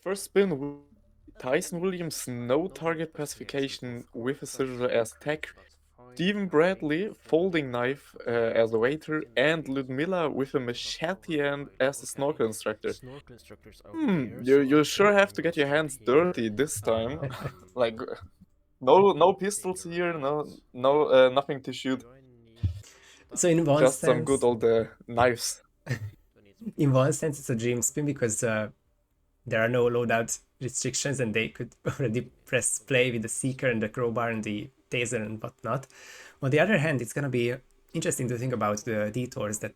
First spin, Tyson Williams, no target pacification with a scissor as tech. Stephen Bradley, folding knife as a waiter, and Ludmilla with a machete and as a snorkel instructor. Snorkel instructors out You sure have to get your hands dirty this time. Like no pistols here, nothing to shoot. So in one Just some good sense, old knives. it's a dream spin because there are no loadout restrictions and they could already press play with the seeker and the crowbar and the taser and whatnot. On the other hand, it's gonna be interesting to think about the detours that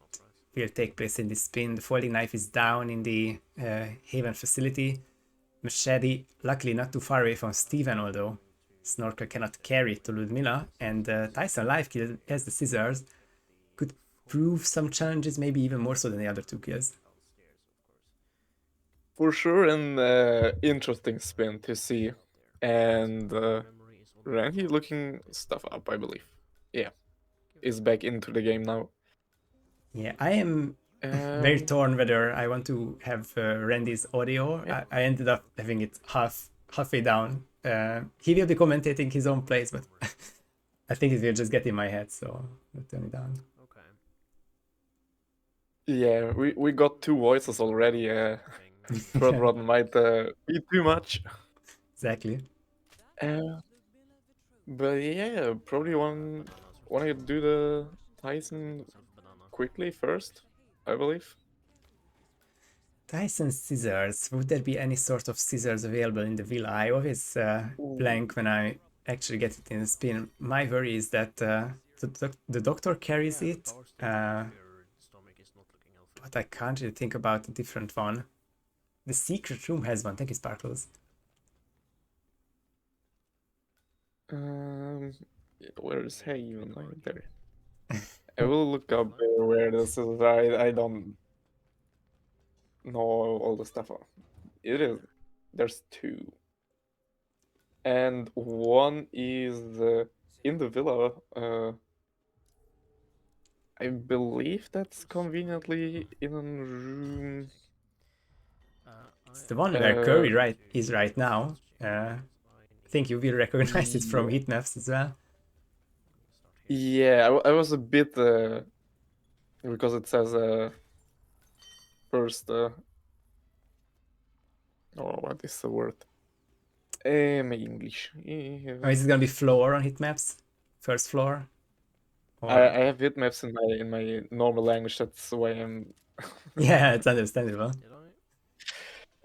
will take place in this spin. The folding knife is down in the Haven facility. Machete, luckily not too far away from Steven, although Snorkel cannot carry it to Ludmilla, and Tyson live kill as the scissors could prove some challenges, maybe even more so than the other two kills. For sure, an interesting spin to see. And Randy looking stuff up, I believe. Yeah, is back into the game now. Yeah, I am very torn whether I want to have Randy's audio. Yeah. I ended up having it halfway down. He will be commentating his own plays, but I think it will just get in my head, so I'll turn it down. Okay. Yeah, we got two voices already. Third one might be too much. Exactly. But yeah, probably want to do the Tyson quickly first, I believe. Tyson scissors. Would there be any sort of scissors available in the villa? I always blank when I actually get it in a spin. My worry is that the doctor carries it, but I can't really think about a different one. The secret room has one. Thank you, Sparkles. Where is Haven? There. I will look up where this is. I don't know all the stuff. It is. There's two. And one is in the villa. I believe that's conveniently in a room. It's the one where Curry is right now. I think you will recognize it from heat maps as well. Yeah, I was a bit because it says first. Oh, what is the word? My English. Or is it gonna be floor on heat maps? First floor? Or... I have hit maps in my normal language. That's why I'm. Yeah, it's understandable.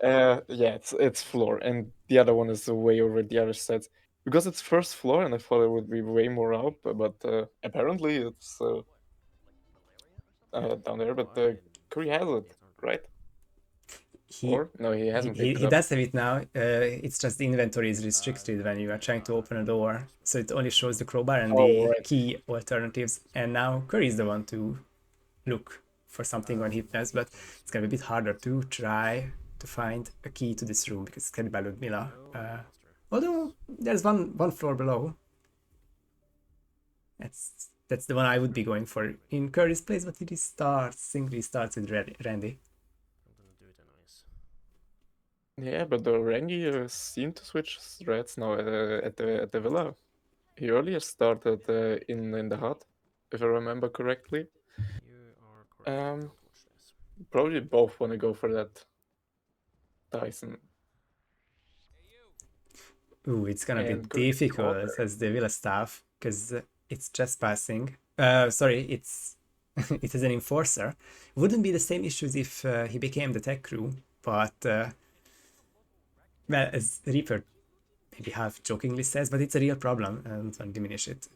Yeah, it's floor, and the other one is way over the other side because it's first floor, and I thought it would be way more up, but apparently it's down there. But Curry has it, right? No, he hasn't. He does have it now. It's just the inventory is restricted when you are trying to open a door, so it only shows the crowbar and the key alternatives. And now Curry is the one to look for something on Hitmaps, but it's gonna be a bit harder to try to find a key to this room because it's carried by Ludmilla. Although there's one floor below. That's the one I would be going for in Curry's place, but it singly starts with Randy. Yeah, but the Rangi seemed to switch threads now at the villa. He earlier started in the hut, if I remember correctly. Probably both want to go for that Tyson. Ooh, it's gonna be difficult as the villa staff because it's just passing. Sorry, it's it is an enforcer. Wouldn't be the same issues if he became the tech crew, but well, as Reaper maybe half jokingly says, but it's a real problem and don't diminish it.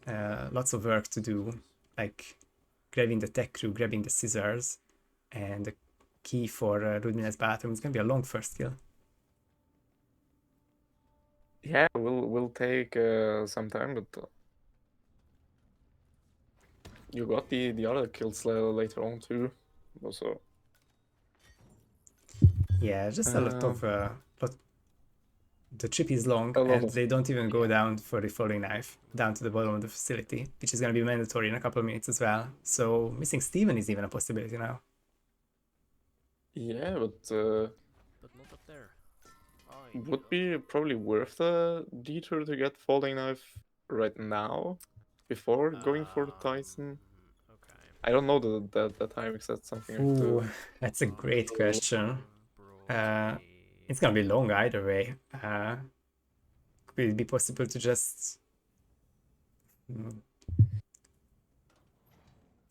Lots of work to do, like grabbing the tech crew, grabbing the scissors, and the key for Ludmilla's bathroom. It's gonna be a long first kill. Yeah, we'll take some time, but you got the other kills later on too, also. Yeah, just a lot of the trip is long and they don't even go down for the folding knife down to the bottom of the facility, which is going to be mandatory in a couple of minutes as well. So missing Steven is even a possibility now. Yeah, but not up there. would be probably worth the detour to get folding knife right now before going for the Tyson. Okay. I don't know the timings. That's something I have Ooh, to. that's a great question. Brought It's gonna be long either way. Will it be possible to just...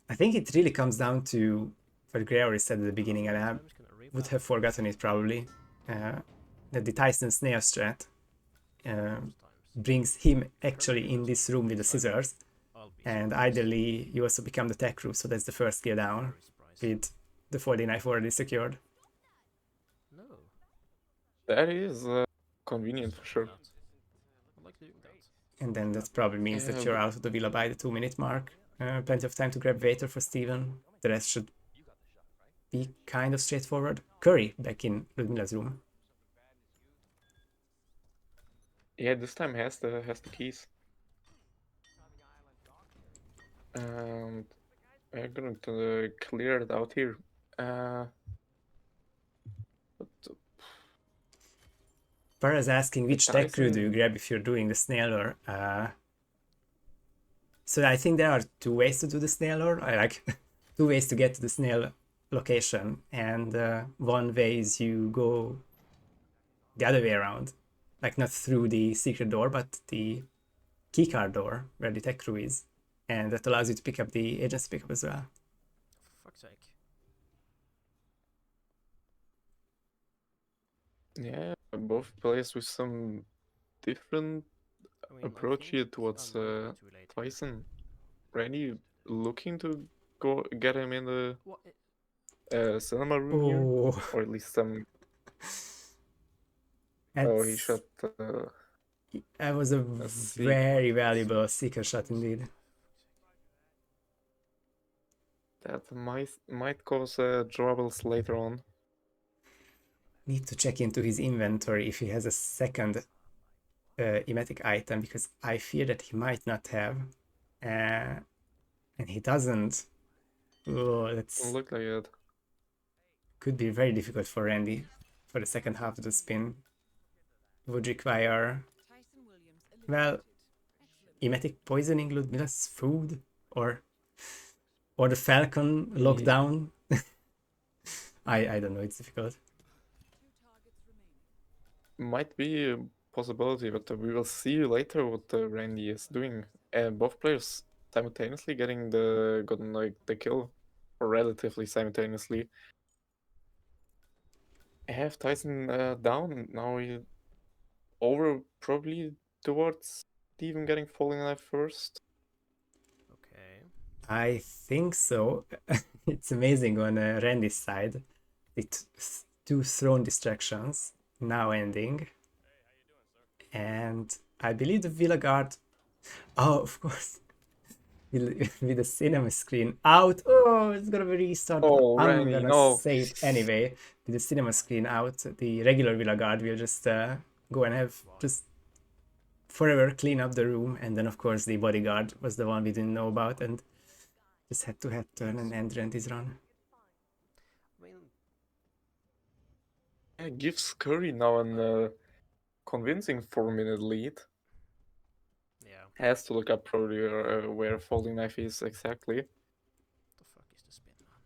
I think it really comes down to what Gregory said at the beginning, and I I'm just gonna read would that. have forgotten it probably. That the Tyson snare strat brings him actually in this room with the scissors, I'll be and surprised. ideally you also become the tech crew, so that's the first gear down Very surprised. with the folding knife already secured. No. That is convenient for sure. I like doing that. And then that probably means that Yeah, you're out of the villa by the 2-minute mark. Plenty of time to grab Vader for Steven. The rest should be kind of straightforward. Curry back in Ludmila's room. yeah. This time has the keys. And I'm going to clear it out here. But Para's asking which tech crew do you Tyson, grab if you're doing the snailer. So I think there are two ways to do the snailer. I like two ways to get to the snail location, and one way is you go the other way around, like not through the secret door, but the keycard door where the tech crew is, and that allows you to pick up the agency pickup as well. For fuck's sake. yeah, both players with some different I mean, approach here towards Tyson. Randy looking to go get him in the What? cinema room here, Oh, or at least some. Oh, he that's shot. that was a Let's see. very valuable seeker shot indeed. That might cause troubles later on. Need to check into his inventory if he has a second emetic item, because I fear that he might not have, and he doesn't. Oh, that's Look like it. could be very difficult for Randy for the second half of the spin. Would require, well, emetic poisoning Ludmila's food, or the Falcon lockdown. I don't know. It's difficult. Might be a possibility, but we will see later what Randy is doing. Both players simultaneously gotten like the kill, or relatively simultaneously. Have Tyson down now. He over probably towards Steven getting falling knife first. Okay. I think so. It's amazing on Randy's side. It's two throne distractions now ending. And I believe the Villa Guard. Oh, of course. With the cinema screen out. Oh, it's gonna be restart. Oh, I'm Randy, gonna no. say it anyway. With the cinema screen out, the regular Villa Guard will just go and have just forever clean up the room. And then, of course, the bodyguard was the one we didn't know about and just had to head turn and end his run. I mean, It gives Curry now an convincing 4-minute lead. yeah. Has to look up probably where folding knife is exactly. What the fuck is the spin, man?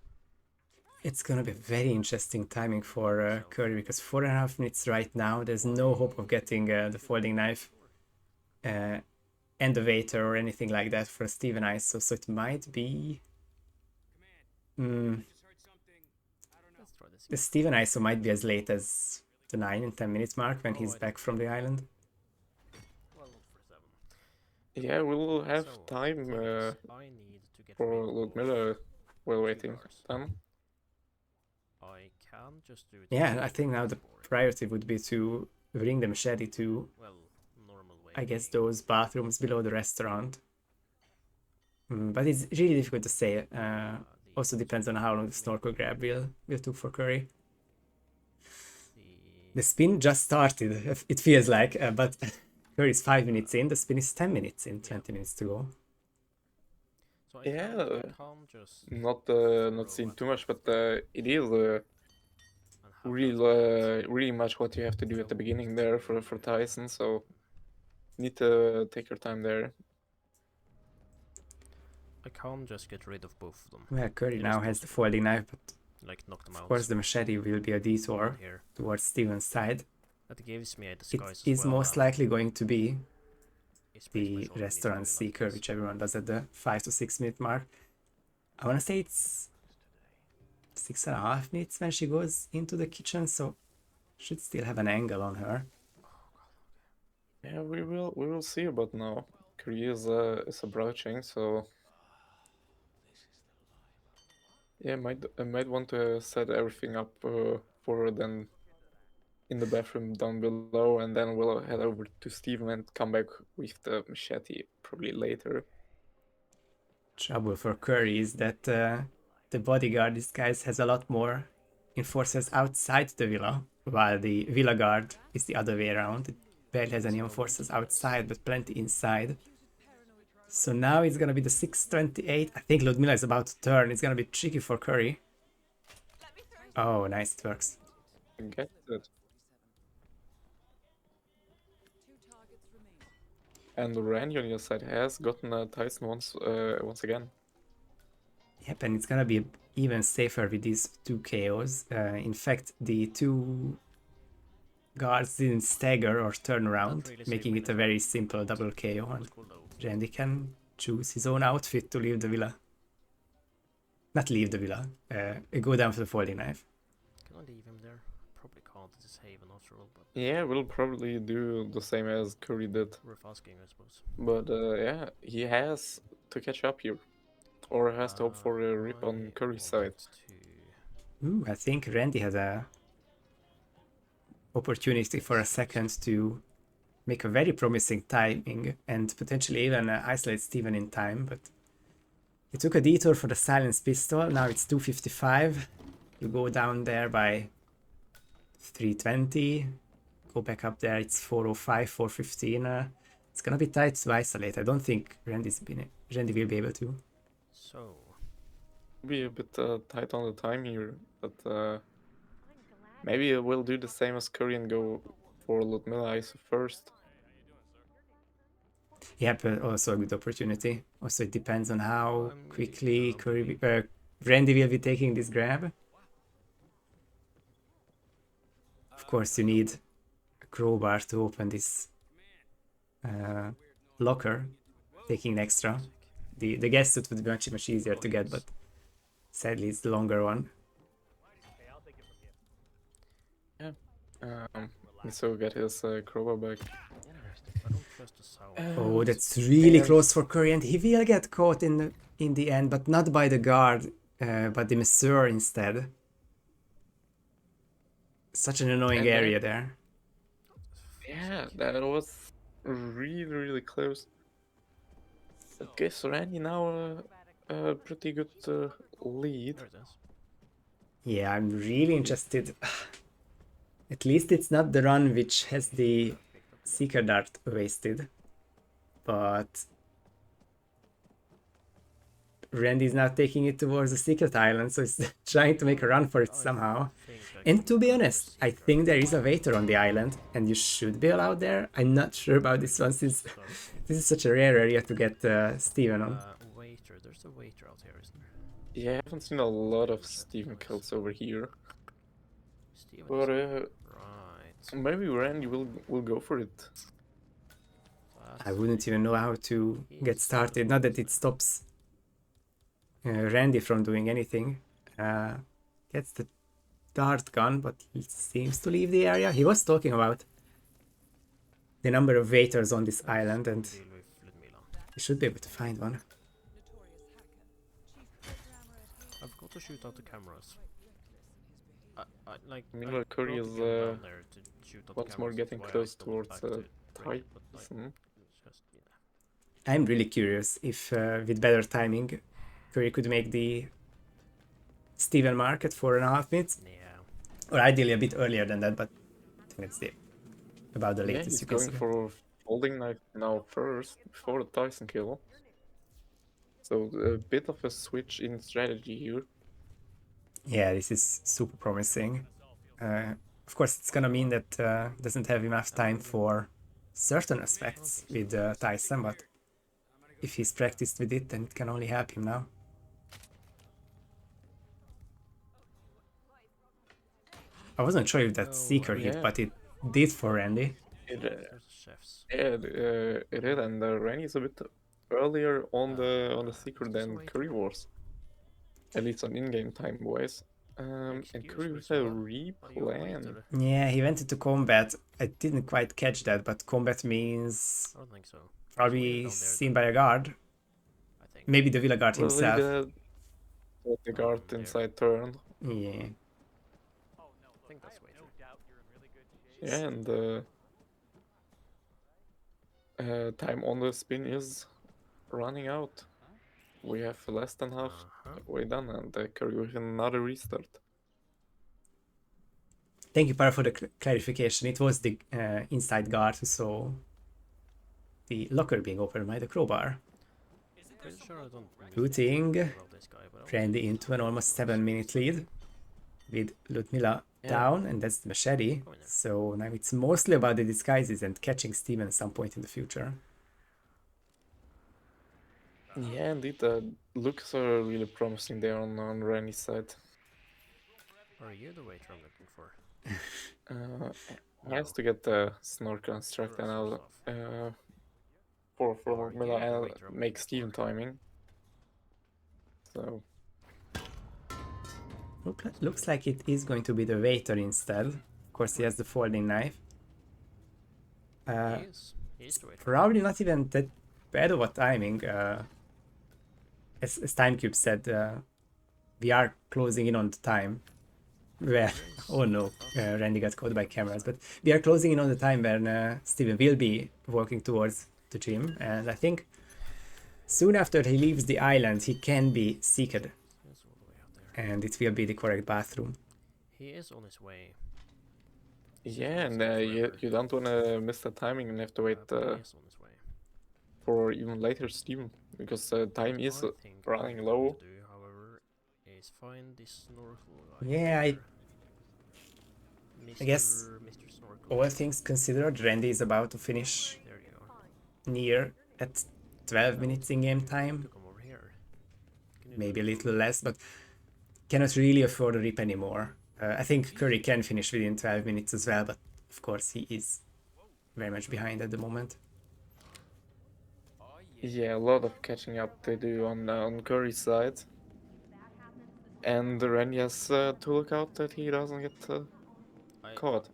It's gonna be very interesting timing for Curry, because 4.5 minutes right now. There's no hope of getting the folding knife and the waiter or anything like that for Steven ISO. So it might be Let's try this the again. Steven ISO might be as late as the 9 and 10 minutes mark when he's back from the island. Well, for 7. Yeah, we'll have So, time for this, I need to get for rid of Ludmilla while waiting. cigars. I can just do it. Yeah, I think now the priority would be to bring the machete to, Well, normal way. I guess, those bathrooms below the restaurant. But it's really difficult to say. Also depends on how long the snorkel grab will took for Curry. The spin just started, it feels like, but Curry is 5 minutes in, the spin is 10 minutes in, 20 minutes to go. So I Yeah, can't just not seen too much, but it is and really much what you have to do at the beginning there for Tyson, so need to take your time there. I can't just get rid of both of them. Well, Curry It now is has the possible. folding knife, but Like knock them of out. course the machete will be a detour Here. towards Steven's side. That gives me a It disguise is as well. most likely going to be It's pretty the much all you need to restaurant do, seeker, like this. which everyone does at the 5 to 6 minute mark. I want to say it's 6.5 minutes when she goes into the kitchen, so should still have an angle on her. Yeah, we will see about now. Korea is approaching, so yeah, might want to set everything up for then in the bathroom down below, and then we'll head over to Steven and come back with the machete probably later. Trouble for Curry is that the bodyguard disguise has a lot more enforcers outside the villa, while the villa guard is the other way around. It barely has any enforcers outside, but plenty inside. So now it's gonna be the 6:28. I think Ludmilla is about to turn. It's gonna be tricky for Curry. Oh, nice, it works. Get it. And Randy on your side has gotten Tyson once again. Yep, and it's gonna be even safer with these two KOs. In fact, the two guards didn't stagger or turn around, really making it a very simple double KO, and Cool though. Randy can choose his own outfit to leave the villa. Not leave the villa, go down for the folding knife. Can I leave him there? Probably can't. It is Haven after all, but Yeah, we'll probably do the same as Curry did. worth asking, I suppose. But yeah, he has to catch up here. Or has to hope for a rip on I Curry's side. want to- Ooh, I think Randy has a opportunity for a second to make a very promising timing and potentially even isolate Steven in time, but he took a detour for the silenced pistol. Now it's 2:55. You go down there by 3:20. Go back up there. It's 4:05, 4:15. It's gonna be tight to isolate. I don't think Randy will be able to. So, Be a bit tight on the time here, but maybe we'll do the same as Curry and go for Ludmilla ISO first. Yeah, but also a good opportunity. Also, it depends on how I'm quickly really Randy will be taking this grab. Of course, you need a crowbar to open this locker, taking an extra. The guest suit would be much easier to get, but sadly it's the longer one. Yeah. So get his crowbar back. I don't trust the sound. Oh, that's really close for Curry, and he will get caught in the end, but not by the guard, but the masseur instead. Such an annoying And area there. Yeah, that was really close. I guess Randy now a pretty good lead. There it is. Yeah, I'm really interested. At least it's not the run which has the Seeker Dart wasted. But Randy's now taking it towards the Secret Island, so he's trying to make a run for it somehow. And to be honest, I think there is a waiter on the island, and you should be allowed there. I'm not sure about this one, since this is such a rare area to get Steven on. Waiter. There's a waiter out here, isn't there? Yeah, I haven't seen a lot of Steven kills over here. Steven But right. maybe Randy will go for it. I wouldn't even know how to get started. Not that it stops Randy from doing anything. Gets the dart gun, but he seems to leave the area. He was talking about the number of waiters on this island, and Deal with Ludmilla. he should be able to find one. I forgot to shoot out the cameras. Meanwhile, Curry brought is the gun down there to shoot out the once more cameras, getting that's why I close stopped towards back to bring it, but, Tyson. it's just, yeah. I'm really curious if with better timing, Curry could make the Steven mark at 4.5 minutes, Yeah. or ideally a bit earlier than that, but I think it's about the Yeah, latest he's you can going see. for folding knife now first before the Tyson kill. So a bit of a switch in strategy here. Yeah, this is super promising. Of course, it's gonna mean that doesn't have enough time for certain aspects with Tyson, but if he's practiced with it, then it can only help him now. I wasn't sure if that Seeker hit, yeah. but it did for Randy. It, There's the chefs. yeah, it is, and Rennie is a bit earlier on the Secret than Curry was. At least on in-game time wise. And Curry with a replan. Yeah, he went into combat. I didn't quite catch that, but combat means I don't think so. probably seen by a guard. I think. Maybe the Villa guard Well, himself. the guard there. inside turn. Yeah. I think that's way through. Yeah, and time on the spin is running out. We have less than half way done, and Curry with another restart. Thank you, Para, for the clarification. It was the inside guard who saw the locker being opened by the crowbar. Pretty sure I don't Putting this guy, but Randy into an almost 7-minute lead with Ludmilla down, and that's the machete. So now it's mostly about the disguises and catching Steven at some point in the future. Yeah, indeed, looks are really promising there on Rennie's side. are you the waiter I'm looking for? He has to get the snorkel instructor now for Ludmilla and make Steven timing. So Looks like it is going to be the waiter instead. Of course, he has the folding knife. He is the waiter. Probably not even that bad of a timing. As TimeCube said, we are closing in on the time. Well, oh no, Randy got caught by cameras, but we are closing in on the time when Steven will be walking towards the gym, and I think soon after he leaves the island, he can be seeked, He's all the way out there. and it will be the correct bathroom. He is on his way. yeah, and you don't want to miss the timing and have to wait But he is on his way. for even later Steven, because time is I think running what we low. need to do, however, is find this snorkel guy. Yeah, I guess Mr. Snorkel. all things considered, Randy is about to finish There you go. near at 12 minutes in game time, To come over here. Can you maybe a do- little less, but cannot really afford a rip anymore. I think Curry can finish within 12 minutes as well, but of course he is very much behind at the moment. Yeah, a lot of catching up they do on Curry's side. And Rennie has to look out that he doesn't get caught.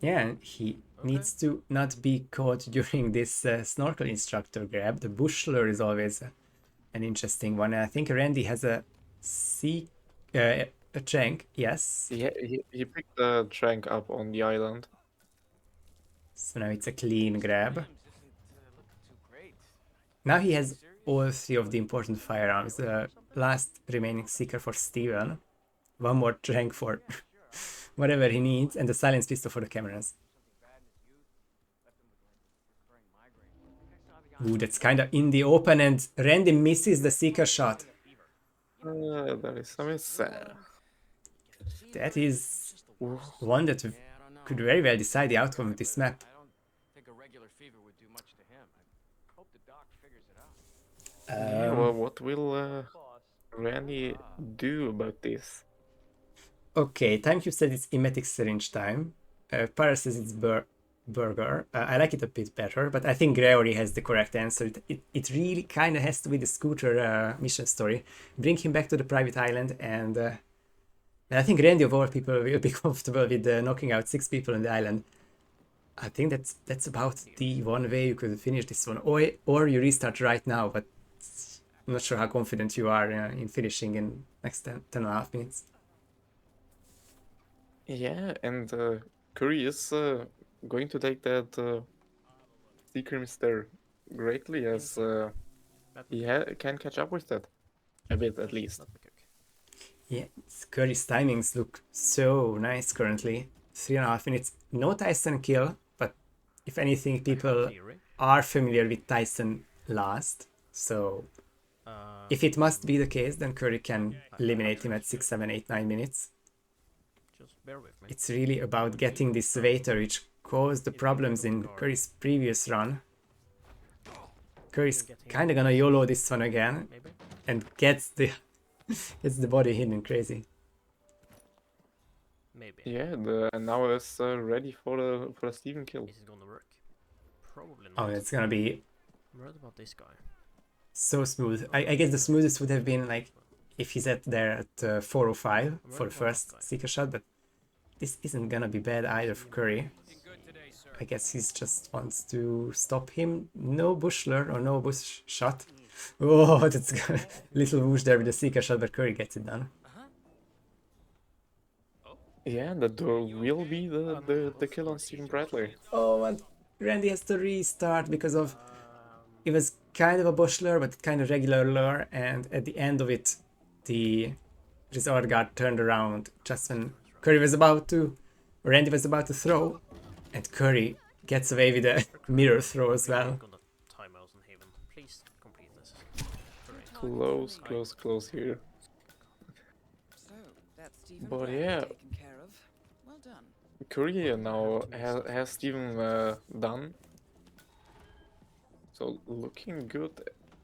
Yeah, and he needs to not be caught during this snorkel instructor grab. The bushler is always an interesting one. And I think Randy has a trank, yes. Yeah, he picked the trank up on the island. So now it's a clean grab. Now he has all 3 of the important firearms. The last remaining seeker for Steven. One more trank for whatever he needs, and the silence pistol for the cameras. Ooh, that's kind of in the open, and Randy misses the seeker shot. That is a miss. That is one that could very well decide the outcome of this map. Well, what will Randy do about this? Okay, TimeCube said it's emetic syringe time. Para says it's burger. I like it a bit better, but I think Gregory has the correct answer. It really kind of has to be the scooter mission story. Bring him back to the private island, and I think Randy of all people will be comfortable with knocking out 6 people on the island. I think that's about the one way you could finish this one, or you restart right now, but I'm not sure how confident you are in finishing in next 10.5 minutes. Yeah, and Curry is going to take that Seeker Mister greatly, as he can catch up with that a bit at least. Not the cook. Yeah, Curry's timings look so nice currently. 3.5 minutes, no Tyson kill, but if anything, people Theory. are familiar with Tyson last, so if it must be the case, then Curry can eliminate him at 6, 7, 8, 9 minutes. Just bear with me. it's really about getting this waiter, which caused the problems in Curry's previous run. Curry's kind of gonna YOLO this one again Maybe. and gets the body hidden crazy. Maybe. Yeah, and now it's ready for the Steven kill. Is it gonna work? Probably Oh, not. it's gonna be I'm worried about this guy. so smooth. I guess the smoothest would have been like if he's at there at 405 for the first seeker shot, but this isn't gonna be bad either for Curry. I guess he just wants to stop him. No bushler or no bush shot. Oh, that's a little whoosh there with the seeker shot, but Curry gets it done. Yeah, that will be the kill on Steven Bradley. Oh, and Randy has to restart because of it was kind of a bush lure, but kind of regular lure, and at the end of it, the resort guard turned around just when Randy was about to throw, and Curry gets away with a mirror throw as well. I'm gonna time out on Haven. Please complete this. Close here. So, that's Stephen But Bradley yeah. taken care of. Well done. Curry now has Steven done. So looking good.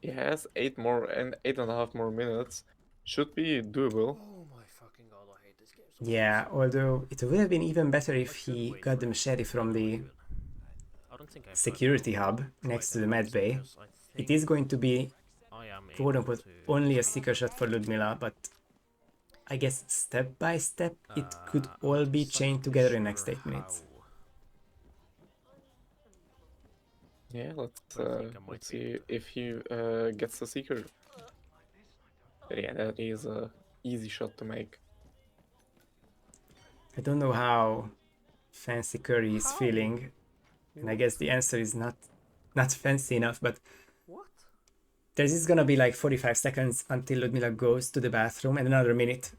He has 8.5 more minutes. Should be doable. Oh my fucking god, I hate this game so Yeah, although it would have been even better if he got the machete from the I don't think I security hub next to the med bay. It is going to be quote unquote only a seeker shot for Ludmilla, but I guess step by step it could all be chained together in the next 8 minutes. Yeah, I think I might let's be see able to. if he gets the seeker. Yeah, that is a easy shot to make. I don't know how fancy Curry is feeling, and I guess the answer is not fancy enough, but What? there's just gonna be like 45 seconds until Ludmilla goes to the bathroom and another minute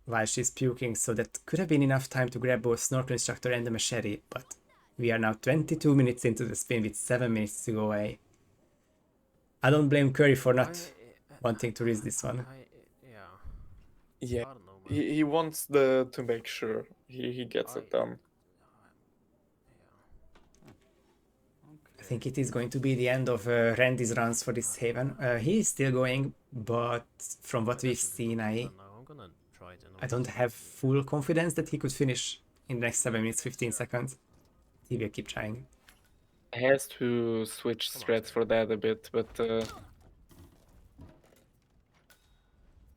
while she's puking, so that could have been enough time to grab both Snorkel Instructor and the machete, but we are now 22 minutes into the spin with 7 minutes to go away. I don't blame Curry for not wanting to risk this one. Yeah, I don't know, man. he wants to make sure he gets it done. I think it is going to be the end of Randy's runs for this Haven. He is still going, but from what we've seen, I don't have full confidence that he could finish in the next 7 minutes 15 seconds. He will keep trying. Has to switch strats for that a bit, but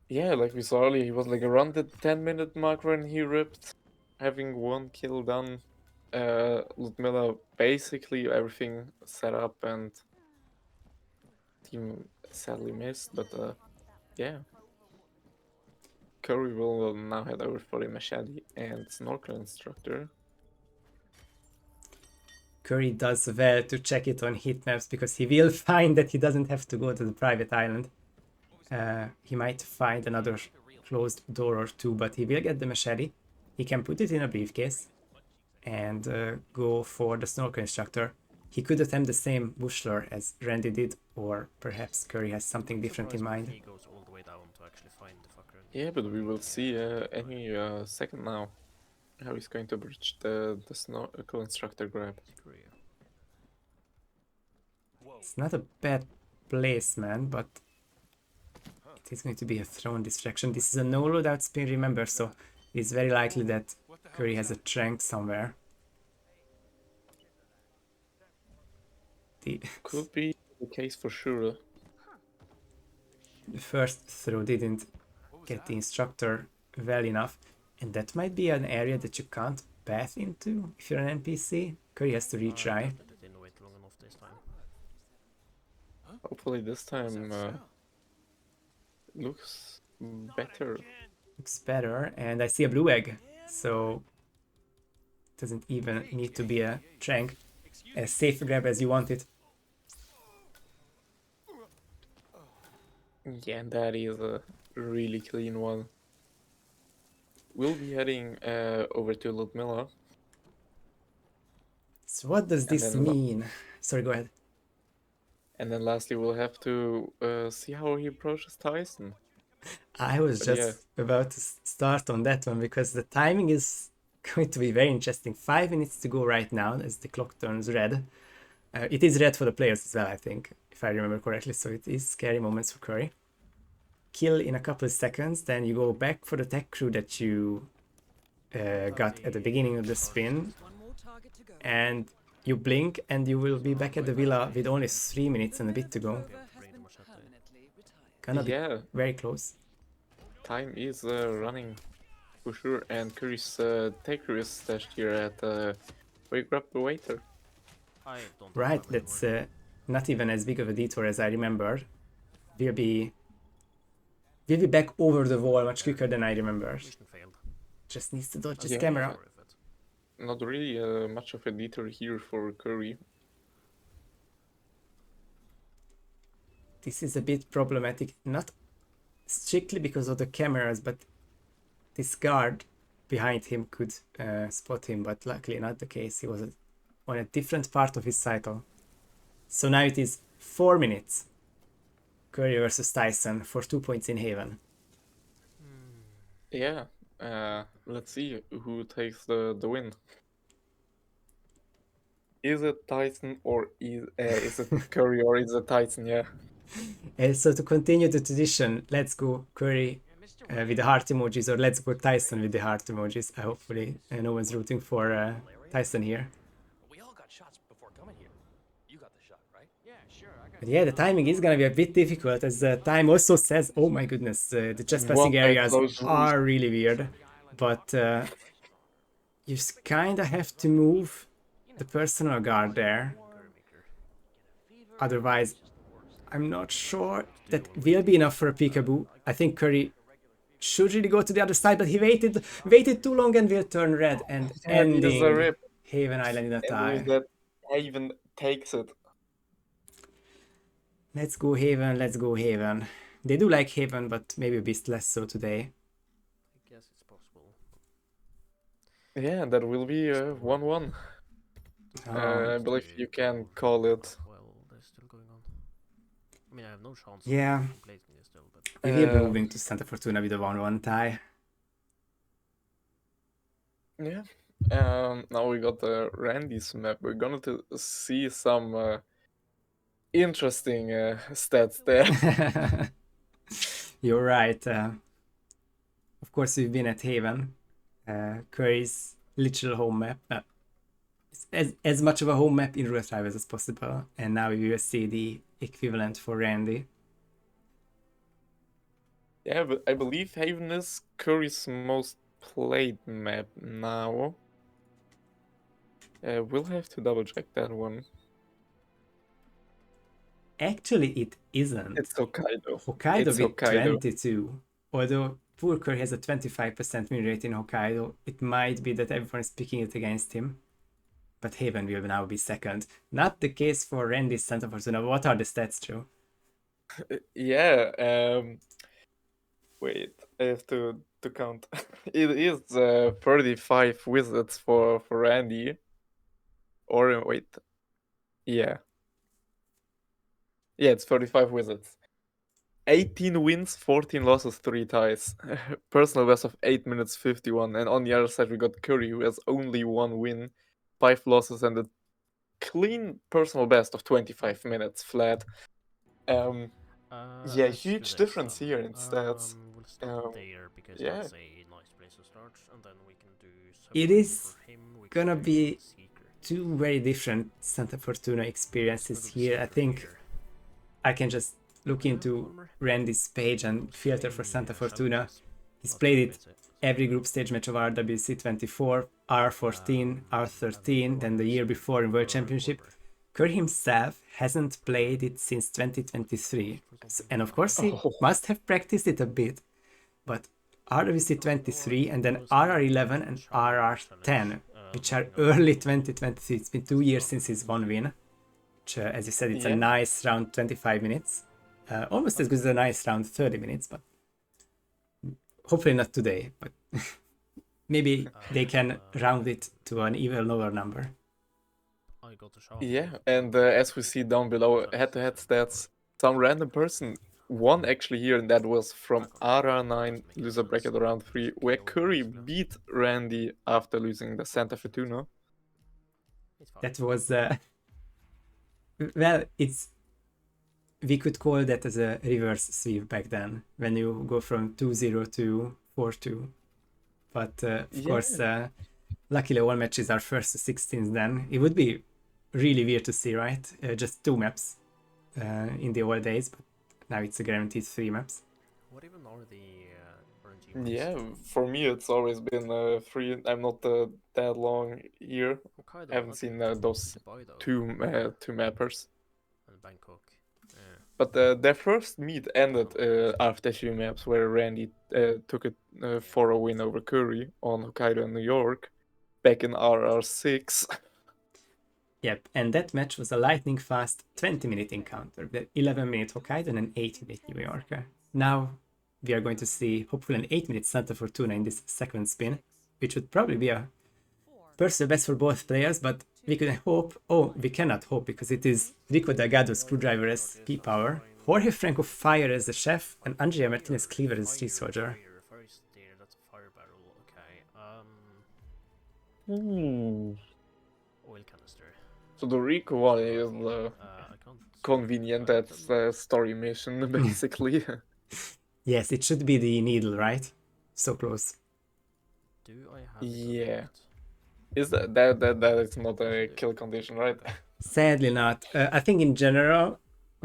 yeah, like we saw earlier, he was like around the 10-minute mark when he ripped, having one kill done. Ludmilla basically everything set up and team sadly missed, but yeah. Curry will now head over for the machete and snorkel instructor. Curry does well to check it on heat maps because he will find that he doesn't have to go to the private island. He might find another closed door or two, but he will get the machete. He can put it in a briefcase and go for the snorkel instructor. He could attempt the same bushler as Randy did, or perhaps Curry has something different in mind. He goes all the way down to actually find the fucker. Yeah, but we will see any second now how he's going to bridge the snorkel instructor grab. It's not a bad placement, but it is going to be a thrown distraction. This is a no loadout spin, remember, so it's very likely that Curry has a trank somewhere. Could be the case for sure. The first throw didn't get the instructor well enough, and that might be an area that you can't path into if you're an NPC. Curry has to retry. Didn't wait long enough this time. Hopefully this time looks better. Looks better, and I see a blue egg, so it doesn't even need to be a trank. As safe grab as you want it. Yeah, and that is a really clean one. We'll be heading over to Ludmilla. So what does this mean? Sorry, go ahead. And then lastly, we'll have to see how he approaches Tyson. I was But just about to start on that one because the timing is going to be very interesting. 5 minutes to go right now as the clock turns red. It is red for the players as well, I think, if I remember correctly. So it is scary moments for Curry. Kill in a couple of seconds, then you go back for the tech crew that you got at the beginning of the spin, One more target to go. and you blink and you will be back at the villa with only 3 minutes and a bit to go. Rover has been permanently retired. Gonna be yeah, very close. time is running for sure, and Curry's taker is stashed here at Wake Up the Waiter. I don't Right, have that's anymore. not even as big of a detour as I remember. We'll be back over the wall much quicker than I remember. Mission failed. Just needs to dodge this Yeah. camera. Sure of it. Not really much of a detour here for Curry. This is a bit problematic, not strictly because of the cameras, but this guard behind him could spot him, but luckily not the case. He was on a different part of his cycle. So now it is 4 minutes. Curry versus Tyson for 2 points in Haven. Yeah, let's see who takes the win. Is it Tyson or is it Curry or is it Tyson? Yeah. So to continue the tradition, let's go Curry with the heart emojis, or let's go Tyson with the heart emojis. Hopefully no one's rooting for Tyson here. We all got shots before coming here. You got the shot, right? Yeah, sure. I got But yeah, the timing is gonna be a bit difficult, as the time also says, oh my goodness, the chest passing What a areas close are really weird, but you kinda have to move the personal guard there. Otherwise, I'm not sure that will be enough for a peekaboo. I think Curry should really go to the other side, but he waited too long and will turn red and That is a ending rip. Haven Island in a And tie. with that, Haven takes it. Let's go Haven, let's go Haven. They do like Haven, but maybe a bit less so today. I guess it's possible. Yeah, that will be 1-1. I believe you can call it. Well, they're still going on. I mean, I have no chance Yeah. of completing this still, but We will be Uh, moving to Santa Fortuna with a 1-1 tie. Yeah. Now we got the Randy's map. We're gonna to see some interesting stats there. You're right. Of course, we've been at Haven, Curry's literal home map. As much of a home map in Roulette Rivals as possible, and now we will see the equivalent for Randy. Yeah, but I believe Haven is Curry's most played map now. We'll have to double check that one. Actually, it isn't. It's Hokkaido. Hokkaido It's with Hokkaido. 22. Although poor Curry has a 25% win rate in Hokkaido, it might be that everyone is picking it against him. But Haven will now be second. Not the case for Randy's Santa Fortuna. What are the stats, Joe? Yeah. Wait, I have to count. It is 35 wizards for Randy. Or wait. Yeah. Yeah, it's 35 wizards. 18 wins, 14 losses, 3 ties. Personal best of 8 minutes 51. And on the other side, we got Curry, who has only 1 win, 5 losses, and a clean personal best of 25 minutes flat. Yeah, let's do huge this difference then. here in stats. We'll start Um, there because yeah. that's a nice place to start, and then we can do. It something is for him, we gonna can do be Seeker. two very different Santa Fortuna experiences We'll do here. I Seeker think here. I can just look into Randy's page and filter for Santa Fortuna. He's played it every group stage match of RWC 24, R14, R13, then the year before in World Championship. Curry himself hasn't played it since 2023. And of course he Oh. must have practiced it a bit. But RWC 23 and then RR11 and RR10, which are early 2023. It's been 2 years since his one win. Which, as you said, it's Yeah. a nice round 25 minutes. Almost as good as a nice round 30 minutes, but hopefully not today. But maybe they can round it to an even lower number. I got a shot. Yeah, and as we see down below, head-to-head stats, some random person one actually here, and that was from I forgot RR9 to make it loser sense. bracket round 3, where Go Curry basically. beat Randy after losing the Santa Fortuna. It's fine. That was well, it's we could call that as a reverse sweep back then when you go from 2-0 to 4-2. But of Yeah. course, luckily all matches are first to 16s. Then it would be really weird to see, right? Just 2 maps in the old days, but now it's a guaranteed 3 maps. What even are the RNG ones? Yeah, for me it's always been 3. I'm not that long here. Hokkaido, I haven't how seen did those Dubai though? two mappers. And Bangkok. Yeah. But their first meet ended after 2 maps, where Randy took it for a win over Curry on Hokkaido and New York back in RR6. Yep, and that match was a lightning fast 20-minute encounter, the 11-minute Hokkaido and an 8-minute New Yorker. Now we are going to see hopefully an 8-minute Santa Fortuna in this second spin, which would probably be a personal best for both players, but we can hope, we cannot hope because it is Rico Delgado Screwdriver as P-Power, Jorge Franco Fire as the Chef, and Andrea Martinez Cleaver as Street Soldier. Fire steer, that's a fire barrel. Okay. Oil canister. So the Rico one is I can't. convenient. That's a story mission, basically. Yes, it should be the needle, right? So close. Do I have? Yeah. Is that is not a kill condition, right? Sadly not. I think in general,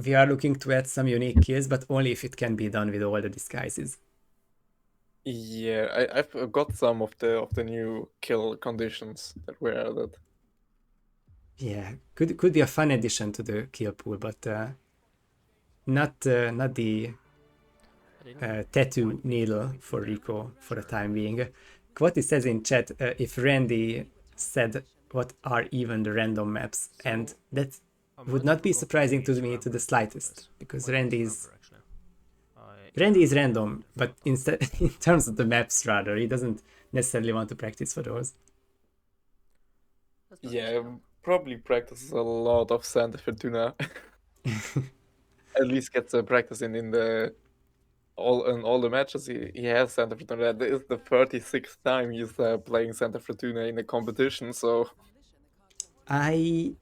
we are looking to add some unique kills, but only if it can be done with all the disguises. Yeah, I've got some of the new kill conditions that were added. Yeah, could be a fun addition to the kill pool, but not the tattoo needle for Rico for the time being. Quati says in chat if Randy said what are even the random maps, and that would not be surprising to me to the slightest, because Randy is random, but instead in terms of the maps rather, he doesn't necessarily want to practice for those. Yeah, probably practices a lot of Santa Fortuna. At least gets a practice in all the matches he has Santa Fortuna. That is the 36th time he's playing Santa Fortuna in a competition. So I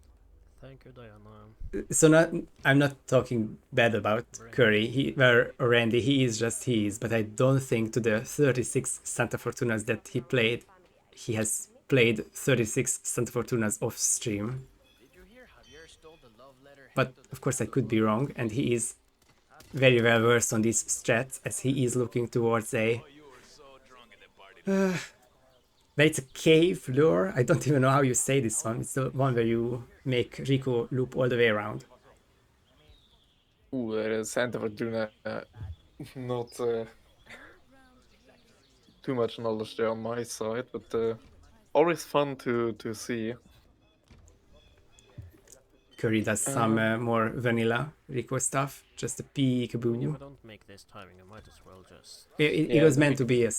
Thank you, Diana. so not I'm not talking bad about Curry or Randy. He is, but I don't think to the 36 Santa Fortunas that he played, he has played 36 Santa Fortunas off stream. But of course I could be wrong, and he is very well versed on these strats, as he is looking towards a but it's a cave lure. I don't even know how you say this one. It's the one where you make Rico loop all the way around. Santa Fortuna, not too much knowledge there on my side, but always fun to see. Curry does some more vanilla Rico stuff, just a peekaboo. If I don't make this timing, I might as well just. It was meant to be a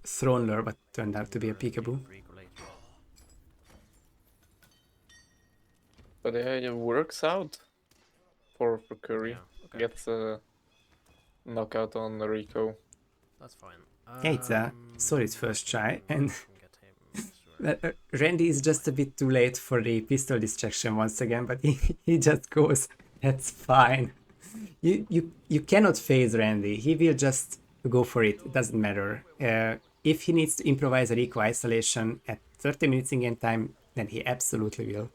throne lure, but turned out to be a peekaboo. But yeah, it works out for Curry. Yeah, okay. Gets a knockout on Rico. That's fine. Yeah, it's a solid first try, and Get him. Randy is just a bit too late for the pistol distraction once again, but he just goes, that's fine. You cannot phase Randy. He will just go for it. It doesn't matter. If he needs to improvise a Rico isolation at 30 minutes in game time, then he absolutely will.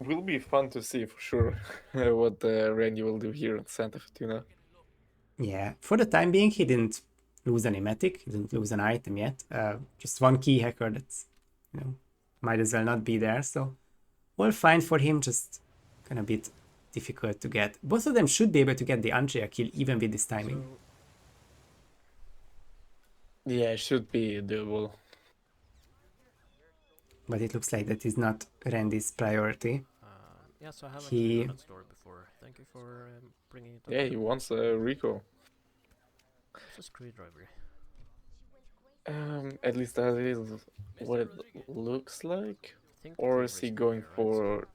Will be fun to see for sure what Randy will do here at Santa Fortuna. Yeah, for the time being, he didn't lose any matic, he didn't lose an item yet. Just one key hacker that's, might as well not be there. So all fine for him, just kind of a bit difficult to get. Both of them should be able to get the Andrea kill even with this timing. Yeah, should be doable. But it looks like that is not Randy's priority. Yeah, so I haven't He- heard that story before. Thank you for bringing it up. Yeah, he wants Rico. It's a screwdriver. At least that is what it looks like. I think the Or cleaver is he good going here, right? for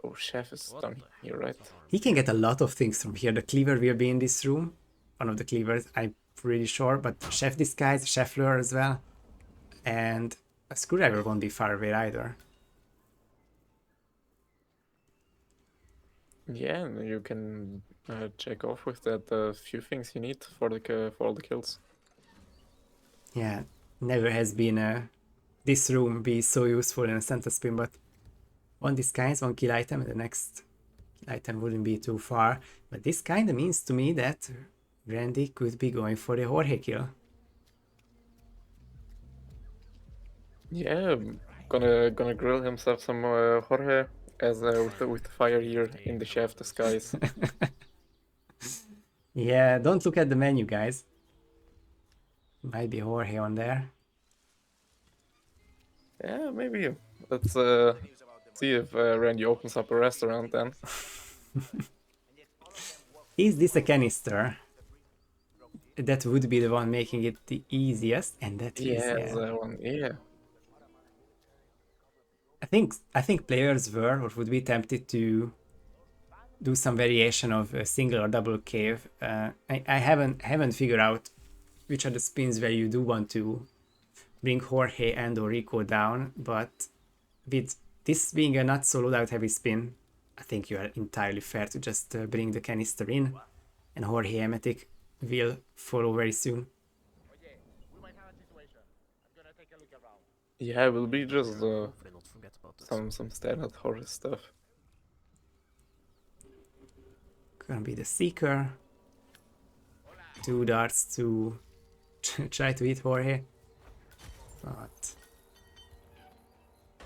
Oh, chef is What down the here, hell right? is alarm? He can get a lot of things from here. The cleaver will be in this room. One of the cleavers, I'm pretty sure. But chef disguise, chef lure as well. And a screwdriver won't be far away either. Yeah, and you can check off with that a few things you need for for all the kills. Yeah, never has been this room be so useful in a center spin, but one disguise, one kill item, and the next item wouldn't be too far. But this kinda means to me that Randy could be going for the Jorge kill. Yeah, gonna grill himself some Jorge as with the fire here in the chef disguise. Yeah, don't look at the menu, guys. Might be Jorge on there. Yeah, maybe. Let's see if Randy opens up a restaurant then. Is this a canister? That would be the one making it the easiest, and that is, Yeah, yeah. that one. Yeah. I think players were or would be tempted to do some variation of a single or double cave. I haven't figured out which are the spins where you do want to bring Jorge and or Rico down, but with this being a not so loadout heavy spin, I think you are entirely fair to just bring the canister in, and Jorge Emetic will follow very soon. Yeah, it will be just Hopefully not forget about it. some standard horror stuff. Gonna be the Seeker. 2 darts to try to hit Jorge. But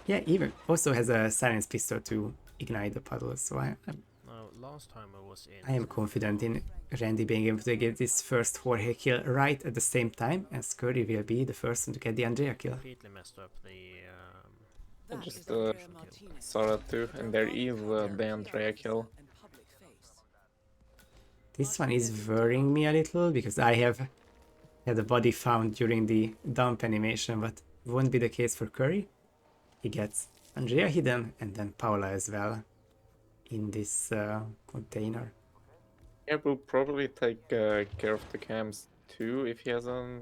yeah, even also has a silence pistol to ignite the puddle, so Now, last time I was in... I am confident in Randy being able to get this first Jorge kill right at the same time as Curry will be the first one to get the Andrea kill. completely messed up the... I That just is Andrea Martinez. saw that too, and there is the Andrea kill. And public face. This one is worrying me a little because I have had a body found during the dump animation, but it won't be the case for Curry. He gets Andrea hidden and then Paula as well in this container. Yeah, we'll probably take care of the cams too if he has a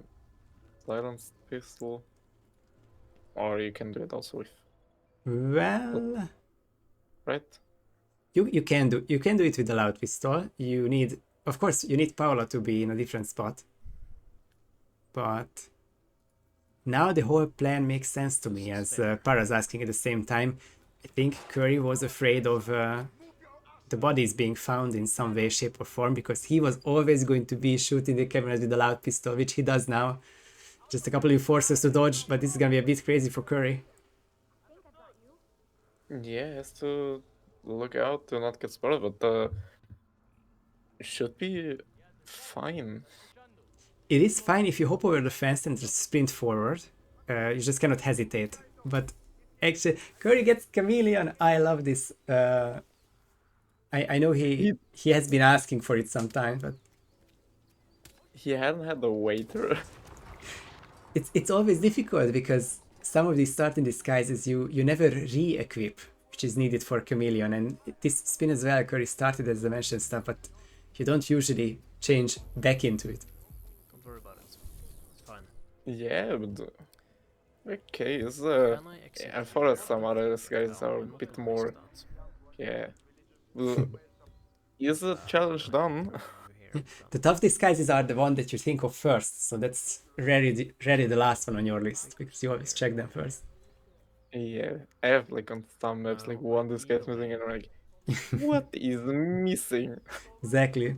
silenced pistol. Or you can do it also with, Well, right? you can do it with the loud pistol. You need, of course, you need Paula to be in a different spot. But now the whole plan makes sense to me, as Para's asking at the same time. I think Curry was afraid of the bodies being found in some way, shape or form, because he was always going to be shooting the cameras with a loud pistol, which he does now. Just a couple of forces to dodge, but this is gonna be a bit crazy for Curry. Yeah, has to look out to not get spotted, but should be fine. It is fine if you hop over the fence and just sprint forward. You just cannot hesitate. But actually, Curry gets Chameleon. I love this. I know he has been asking for it sometime, but He hadn't had the waiter. it's always difficult because some of these starting disguises you never re-equip, which is needed for Chameleon. And this spin as well, Curry started as dimension stuff, but you don't usually change back into it. Don't worry about it. It's fine. Yeah, but okay, it's Can I exit I the thought that game? some other disguises No, are a I'm not bit gonna more. risk that. Yeah. Well, is the challenge done? Over here, The tough disguises are the one that you think of first, so that's rarely the last one on your list, because you always check them first. Yeah, I have like on some maps like one disguise missing, and I'm like, what is missing? Exactly.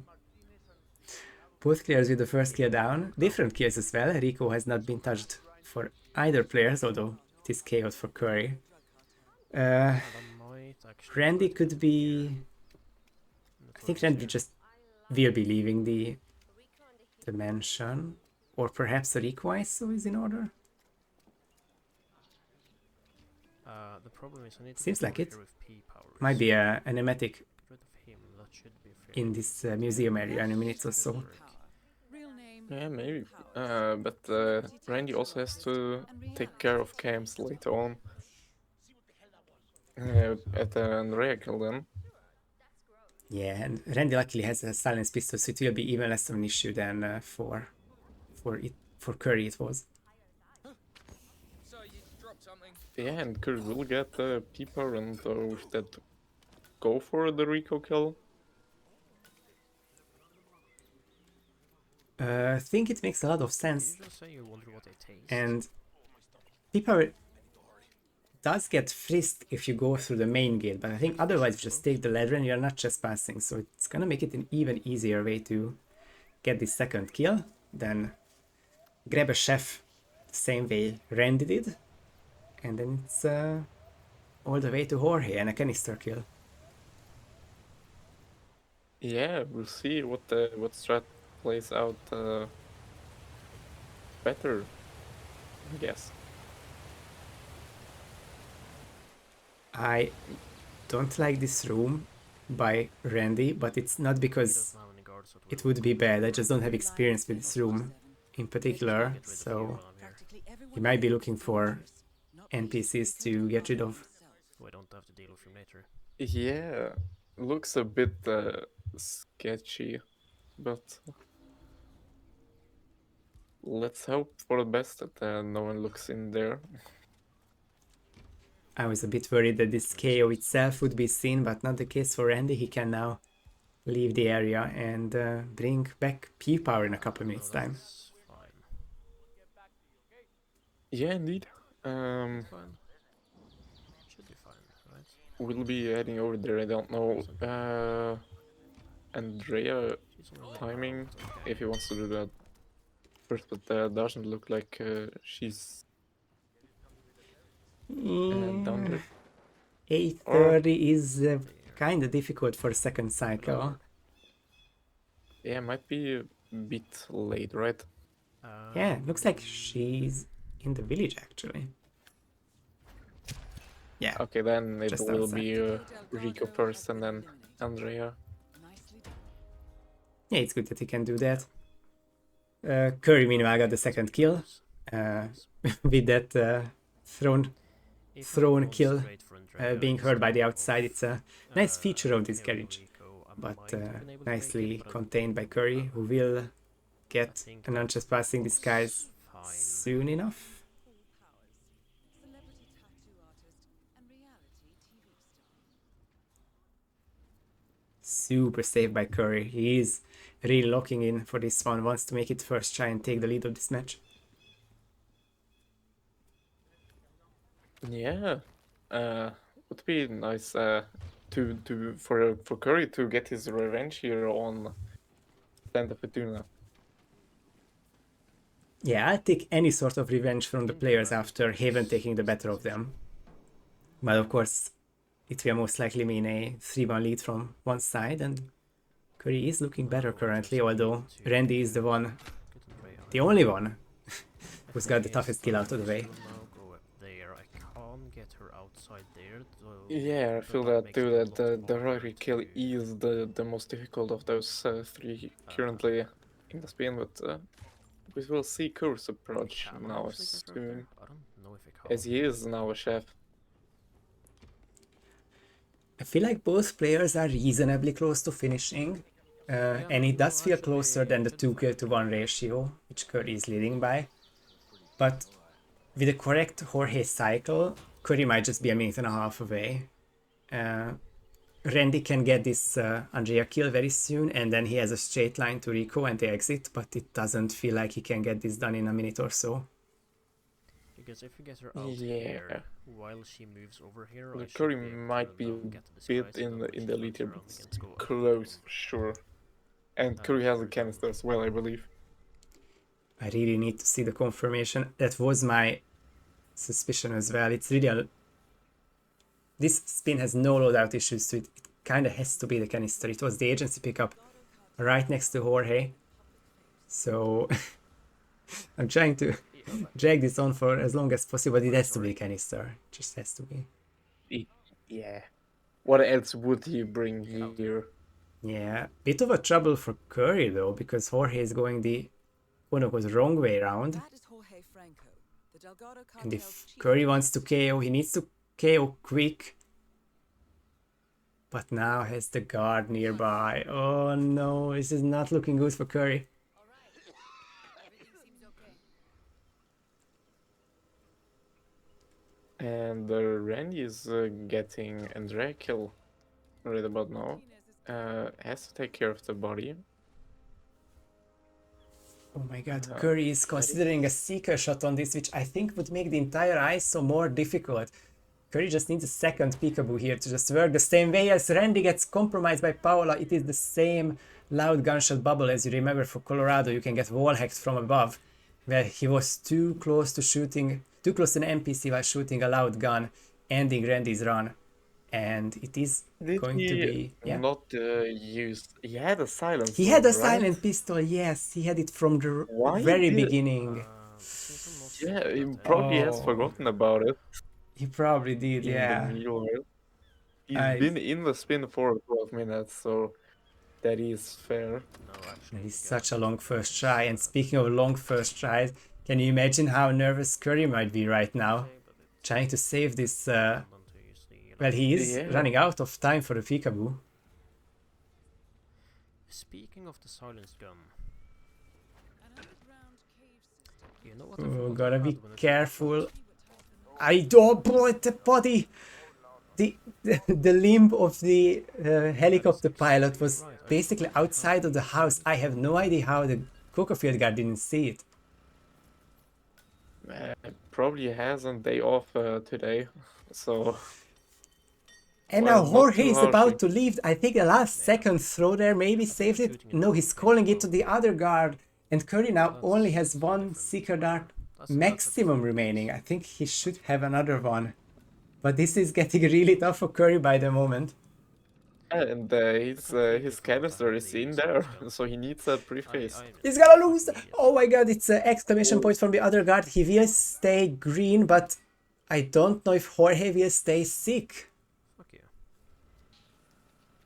Both clears with the first kill down. Different kills as well. Rico has not been touched for either players, although it is KO'd for Curry. that might actually Randy work. could be... I think Randy just will be leaving the mansion. Or perhaps a Rico ISO is in order. The problem is I need to Seems get like over it. here with P powers. Might be a emetic Get rid of him, that should be fair. in this museum area in a minute or so. Power. Real name. Yeah, maybe. Powers. But Randy also has to take care of cams later on. At Andrea kill then. Yeah, and Randy luckily has a silence pistol, so it will be even less of an issue than for Curry it was. So you dropped something. Yeah, and Curry will get the Peeper and with that go for the Rico kill. I think it makes a lot of sense, You just say you wonder what they taste. and people does get frisked if you go through the main gate, but I think otherwise you just take the ladder and you're not just passing, so it's gonna make it an even easier way to get the second kill. Then grab a chef the same way Randy did, and then it's all the way to Jorge and a canister kill. Yeah, we'll see what strat plays out better, I guess. I don't like this room by Randy, but it's not He because doesn't have any guards, so it would be bad. I just don't have experience with this room in particular, get rid of you so while I'm here. Practically everyone he might be in looking is for dangerous, not least NPCs because to of get rid of. himself. So I don't have to deal with him later. Yeah, looks a bit sketchy, but let's hope for the best that no one looks in there. I was a bit worried that this KO itself would be seen, but not the case for Randy. He can now leave the area and bring back P-Power in a couple minutes time. That's fine. Yeah, indeed. Fine. Should be fine, right? We'll be heading over there. I don't know. Andrea She's only timing around, okay. if he wants to do that first, but doesn't look like she's down there. 8:30 is kind of difficult for a second cycle. Yeah, might be a bit late, right? Yeah, looks like she's in the village actually. Yeah, Okay, then it Just will outside. be Rico first and then Andrea. Nicely done. yeah, it's good that he can do that. Curry meanwhile got the second kill with that thrown If I thrown go kill, straight for Andrea, being it's heard by gonna the go outside. off, It's a nice feature of this KO garage, Rico. I but might have been able to make nicely it, but I contained by think Curry, who will get think an that untouched passing was disguise fine. soon enough. Celebrity tattoo artist and reality TV star. Super safe by Curry. He is really locking in for this one. Wants to make it first try and take the lead of this match. Yeah, would be nice for Curry to get his revenge here on Santa Fortuna. Yeah, I'll take any sort of revenge from the players after Haven taking the better of them. But of course, it will most likely mean a 3-1 lead from one side, and Curry is looking better currently, although Randy is the only one who's got the toughest kill out of the way. Now go up there. I can't get her outside there. Though, Yeah, I feel that that makes it too. a That lot the harder Rory kill to- is the most difficult of those three currently in the spin, but we will see Curse approach Can I now actually get her up there? soon, I don't know if I can. as he is now a chef. I feel like both players are reasonably close to finishing, and it does feel closer than the 2 kill to 1 ratio, which Curry is leading by. But with the correct Jorge cycle, Curry might just be a minute and a half away. Randy can get this Andrea kill very soon, and then he has a straight line to Rico and the exit, but it doesn't feel like he can get this done in a minute or so. Because if you get her out Yeah. here while she moves over here, I should Curry be able might to be now a get the bit disguise, in so the she lead turns here, around but against go up. close for sure. And Curry has a canister as well, I believe. I really need to see the confirmation. That was my suspicion as well. It's really this spin has no loadout issues, so it kind of has to be the canister. It was the agency pickup right next to Jorge. So I'm trying to drag this on for as long as possible, but it has to be the canister. It just has to be. Yeah. What else would he bring here? Yeah, bit of a trouble for Curry though, because Jorge is going the quote-unquote wrong way around. That is Jorge Franco, the Delgado And if cartel's chief Curry wants to KO, he needs to KO quick but now has the guard nearby. Oh no, this is not looking good for Curry. All right. Everything seems okay. And Randy is getting Andrea kill right about now. Has to take care of the body. Oh my god, Uh, Curry is that is- considering a seeker shot on this, which I think would make the entire ISO more difficult. Curry just needs a second peekaboo here to just work the same way as Randy gets compromised by Paola. It is the same loud gunshot bubble as you remember for Colorado. You can get wall hacked from above, where he was too close to shooting, too close to an NPC while shooting a loud gun, ending Randy's run. And it is Did going to he be, yeah. not use? He had a silence. He had a right? silent pistol, yes. He had it from the Why very did- beginning. Since I'm not Yeah, sure he that, probably has Oh. forgotten about it He probably did, in yeah. the meanwhile. He's I- been in the spin for 12 minutes, so that is fair. no, actually. He's such a long first try. And speaking of long first tries, can you imagine how nervous Curry might be right now? Okay, but it's Trying to save this. redundant to use the Well, he is Yeah. running out of time for the peekaboo. Speaking of the silence gun, An underground cave system. you know what I Oh, forgot gotta to be add when it careful. See what type of I don't boy, the body. The limb of the helicopter pilot was basically outside of the house. I have no idea how the Cocofield guard didn't see it. Probably has a day off today, so And Well, now not Jorge too is harsh. about to leave. I think the last second throw there maybe saved it. No, he's calling it to the other guard. And Curry now only has one Seeker Dart maximum remaining. I think he should have another one. But this is getting really tough for Curry by the moment. and his canister is in there, so he needs that briefcase. He's gonna lose! Oh my god, it's an exclamation point from the other guard. He will stay green, but I don't know if Jorge will stay sick. Fuck you.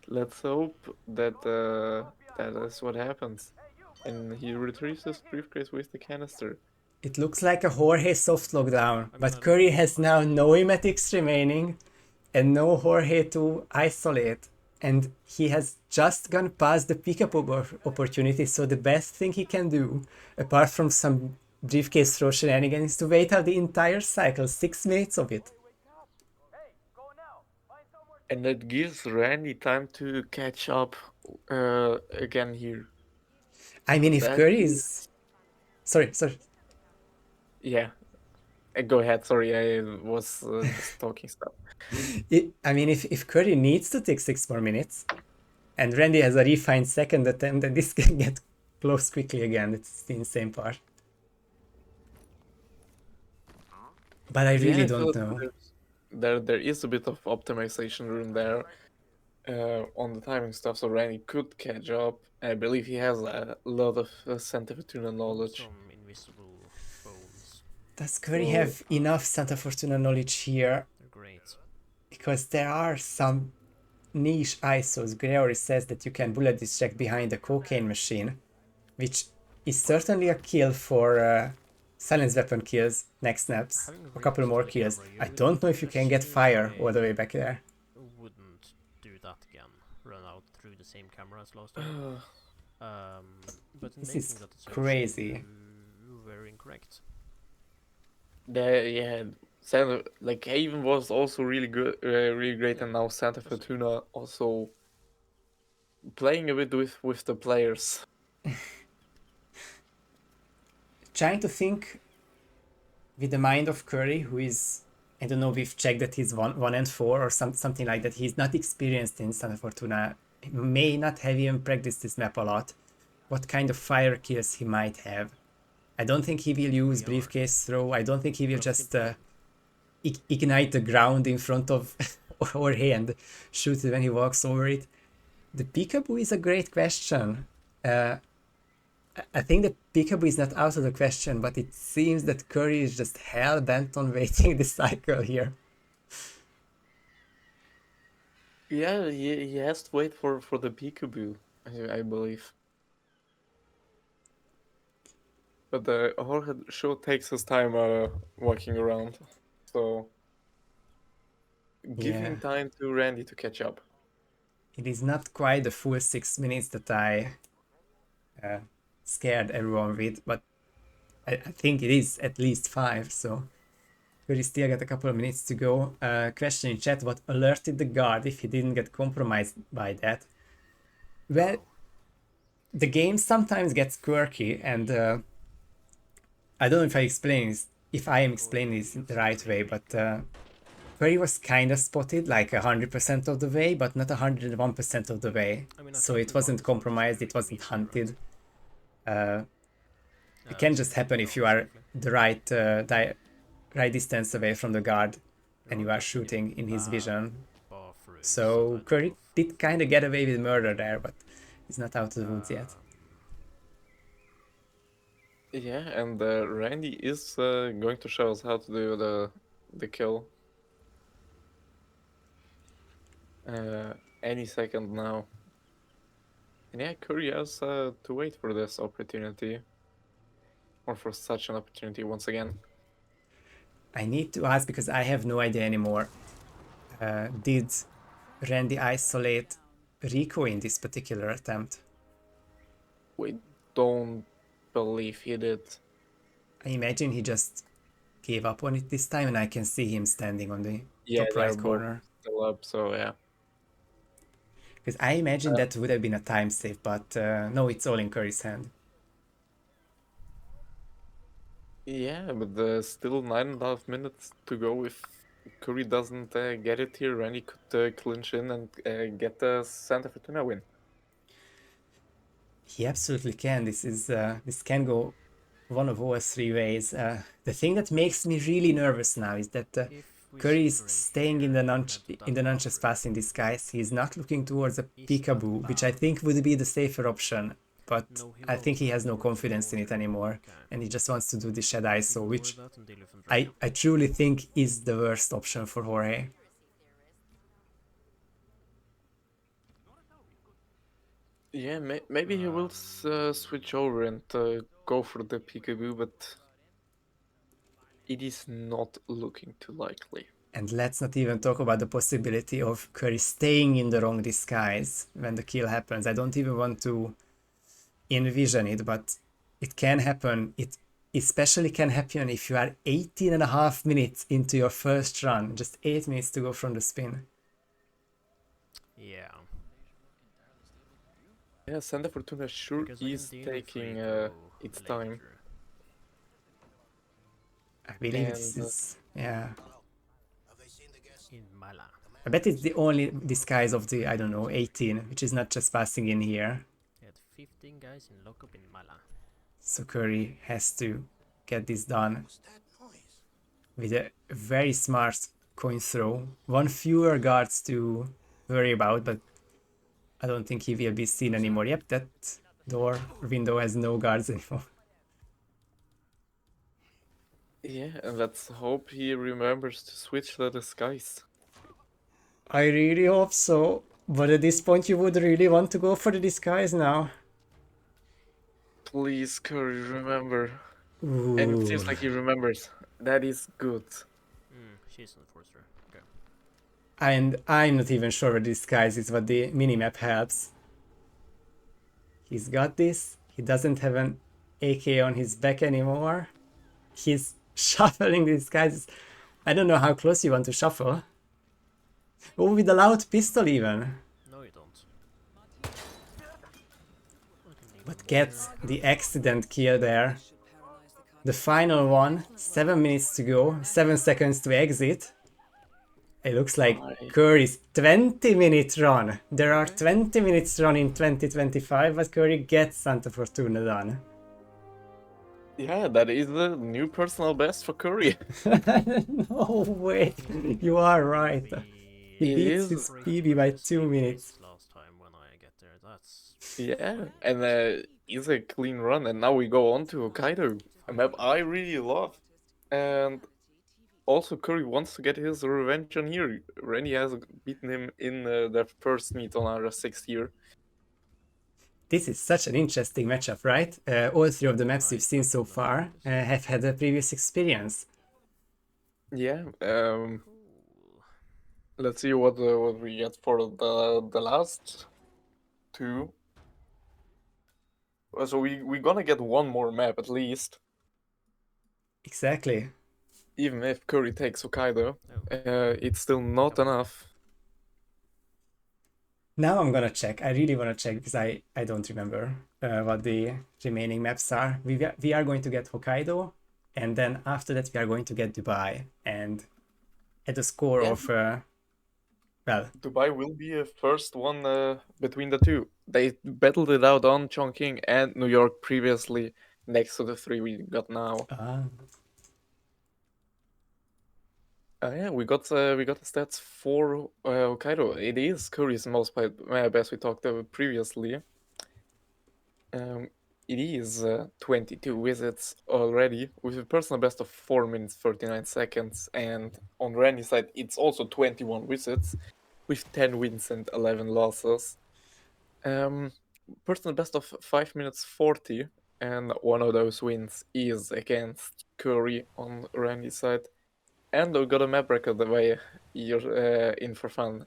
Let's hope that that is what happens, and he retrieves his briefcase with the canister. It looks like a Jorge soft lockdown, but Curry has now no emetics remaining and no Jorge to isolate. And he has just gone past the pickup opportunity, so the best thing he can do, apart from some briefcase throw shenanigans, is to wait out the entire cycle, 6 minutes of it. And that gives Randy time to catch up again here. I mean, if That Curry is... Sorry. Yeah. Go ahead, sorry, I was just talking stuff. I mean, if Curry needs to take 6 more minutes, and Randy has a refined second attempt, then this can get close quickly again. It's the insane part. But I really Yeah, I don't feel know. there is a bit of optimization room there on the timing stuff, so Randy could catch up. I believe he has a lot of Santa Fortuna knowledge. Some invisible phones. Does Curry So- have enough Santa Fortuna knowledge here? They're great. Because there are some niche ISOs. Gregory says that you can bullet distract behind the cocaine machine, which is certainly a kill for silence weapon kills, next snaps, a couple more kills. I don't know if you can get fire all the way back there. Wouldn't do that again. Run out through the same camera as last time. But in This making is that assumption, crazy. you were incorrect. Yeah, Santa, like Haven was also really good, really great, and now Santa Fortuna also playing a bit with the players. Trying to think with the mind of Curry, who is, I don't know, we've checked that he's 1 and 4 or something like that. He's not experienced in Santa Fortuna, he may not have even practiced this map a lot. What kind of fire kills he might have. I don't think he will use briefcase throw. I don't think he will just ignite the ground in front of Jorge and shoot it when he walks over it. The peekaboo is a great question. I think the peekaboo is not out of the question, but it seems that Curry is just hell bent on waiting the cycle here. Yeah, he has to wait for the peekaboo, I believe. But the Jorge show takes his time walking around, so giving Yeah. time to Randy to catch up. It is not quite the full 6 minutes that I scared everyone with, but I think it is at least 5, so we still got a couple of minutes to go. Question in chat, what alerted the guard if he didn't get compromised by that? Well, the game sometimes gets quirky, and I don't know if I am explaining this the right way, but Curry was kind of spotted like 100% of the way, but not 101% of the way. I mean, I So think it we wasn't want compromised, it to wasn't be sure, hunted. right? It can just happen if you are the right distance away from the guard and you are shooting in his vision. So Curry did kind of get away with murder there, but he's not out of the woods yet. Yeah, and Randy is going to show us how to do the kill. Any second now. And yeah, Curry has to wait for this opportunity. Or for such an opportunity once again. I need to ask because I have no idea anymore. Did Randy isolate Rico in this particular attempt? We don't believe he did. I imagine he just gave up on it this time, and I can see him standing on the Yeah, top they're right both corner. still up, so yeah. Because I imagine that would have been a time save, but no, it's all in Curry's hand. Yeah, but still 9.5 minutes to go. If Curry doesn't get it here, Randy could clinch in and get the Santa Fortuna win. He absolutely can. This can go one of all 3 ways. The thing that makes me really nervous now is that Curry is staying in the nunchucks pass in disguise. He's not looking towards a peekaboo, which I think would be the safer option. But I think he has no confidence in it anymore, and he just wants to do the Shed ISO, which I truly think is the worst option for Jorge. Yeah, maybe he will switch over and go for the peekaboo, but it is not looking too likely. And let's not even talk about the possibility of Curry staying in the wrong disguise when the kill happens. I don't even want to envision it, but it can happen. It especially can happen if you are 18.5 minutes into your first run, just 8 minutes to go from the spin. Yeah. Yeah, Santa Fortuna sure Because I is can deal with taking Rico its time. later. I believe this And, is, yeah. In Mala. I bet it's the only disguise of the, I don't know, 18, which is not just passing in here. He had 15 guys in lockup in Mala. So Curry has to get this done with a very smart coin throw. One fewer guards to worry about, but I don't think he will be seen anymore. Yep, that window has no guards anymore. yeah, and let's hope he remembers to switch the disguise. I really hope so. But at this point, you would really want to go for the disguise now. Please, Curry, remember. Ooh. And it seems like he remembers. That is good. She's on Forster. Okay. And I'm not even sure what disguise is what the minimap helps. He's got this. He doesn't have an AK on his back anymore. He's shuffling the disguises. I don't know how close you want to shuffle. Oh, with a loud pistol even. No, you don't. But gets the accident kill there. The final one, 7 minutes to go, 7 seconds to exit. It looks like Curry's 20-minute run. There are 20 minutes run in 2025, but Curry gets Santa Fortuna done. Yeah, that is the new personal best for Curry. No way, you are right. He It beats is. his PB by 2 minutes. Last time when I get there, that's Yeah, and it's a clean run, and now we go on to Hokkaido, a map I really love. And also Curry wants to get his revenge on here. Randy has beaten him in the first meet on our 6th year. This is such an interesting matchup, right? All 3 of the maps we've seen so far have had a previous experience. Yeah, Let's see what we get for the last two. So we gonna get one more map at least, Exactly. even if Curry takes Hokkaido. Oh. It's still not enough. Now I'm gonna check. I really wanna check because I don't remember what the remaining maps are. We are going to get Hokkaido, and then after that we are going to get Dubai. And at the score Yeah. of well, Dubai will be a first one between the two. They battled it out on Chongqing and New York previously, next to the three we got now. Yeah, we got the stats for Hokkaido. It is Curry's most played map, as we talked about previously. It is 22 visits already, with a personal best of 4 minutes 39 seconds, and on Randy's side, it's also 21 visits, with 10 wins and 11 losses. Personal best of 5 minutes 40, and one of those wins is against Curry on Randy's side. And we got a map record the way you're in for fun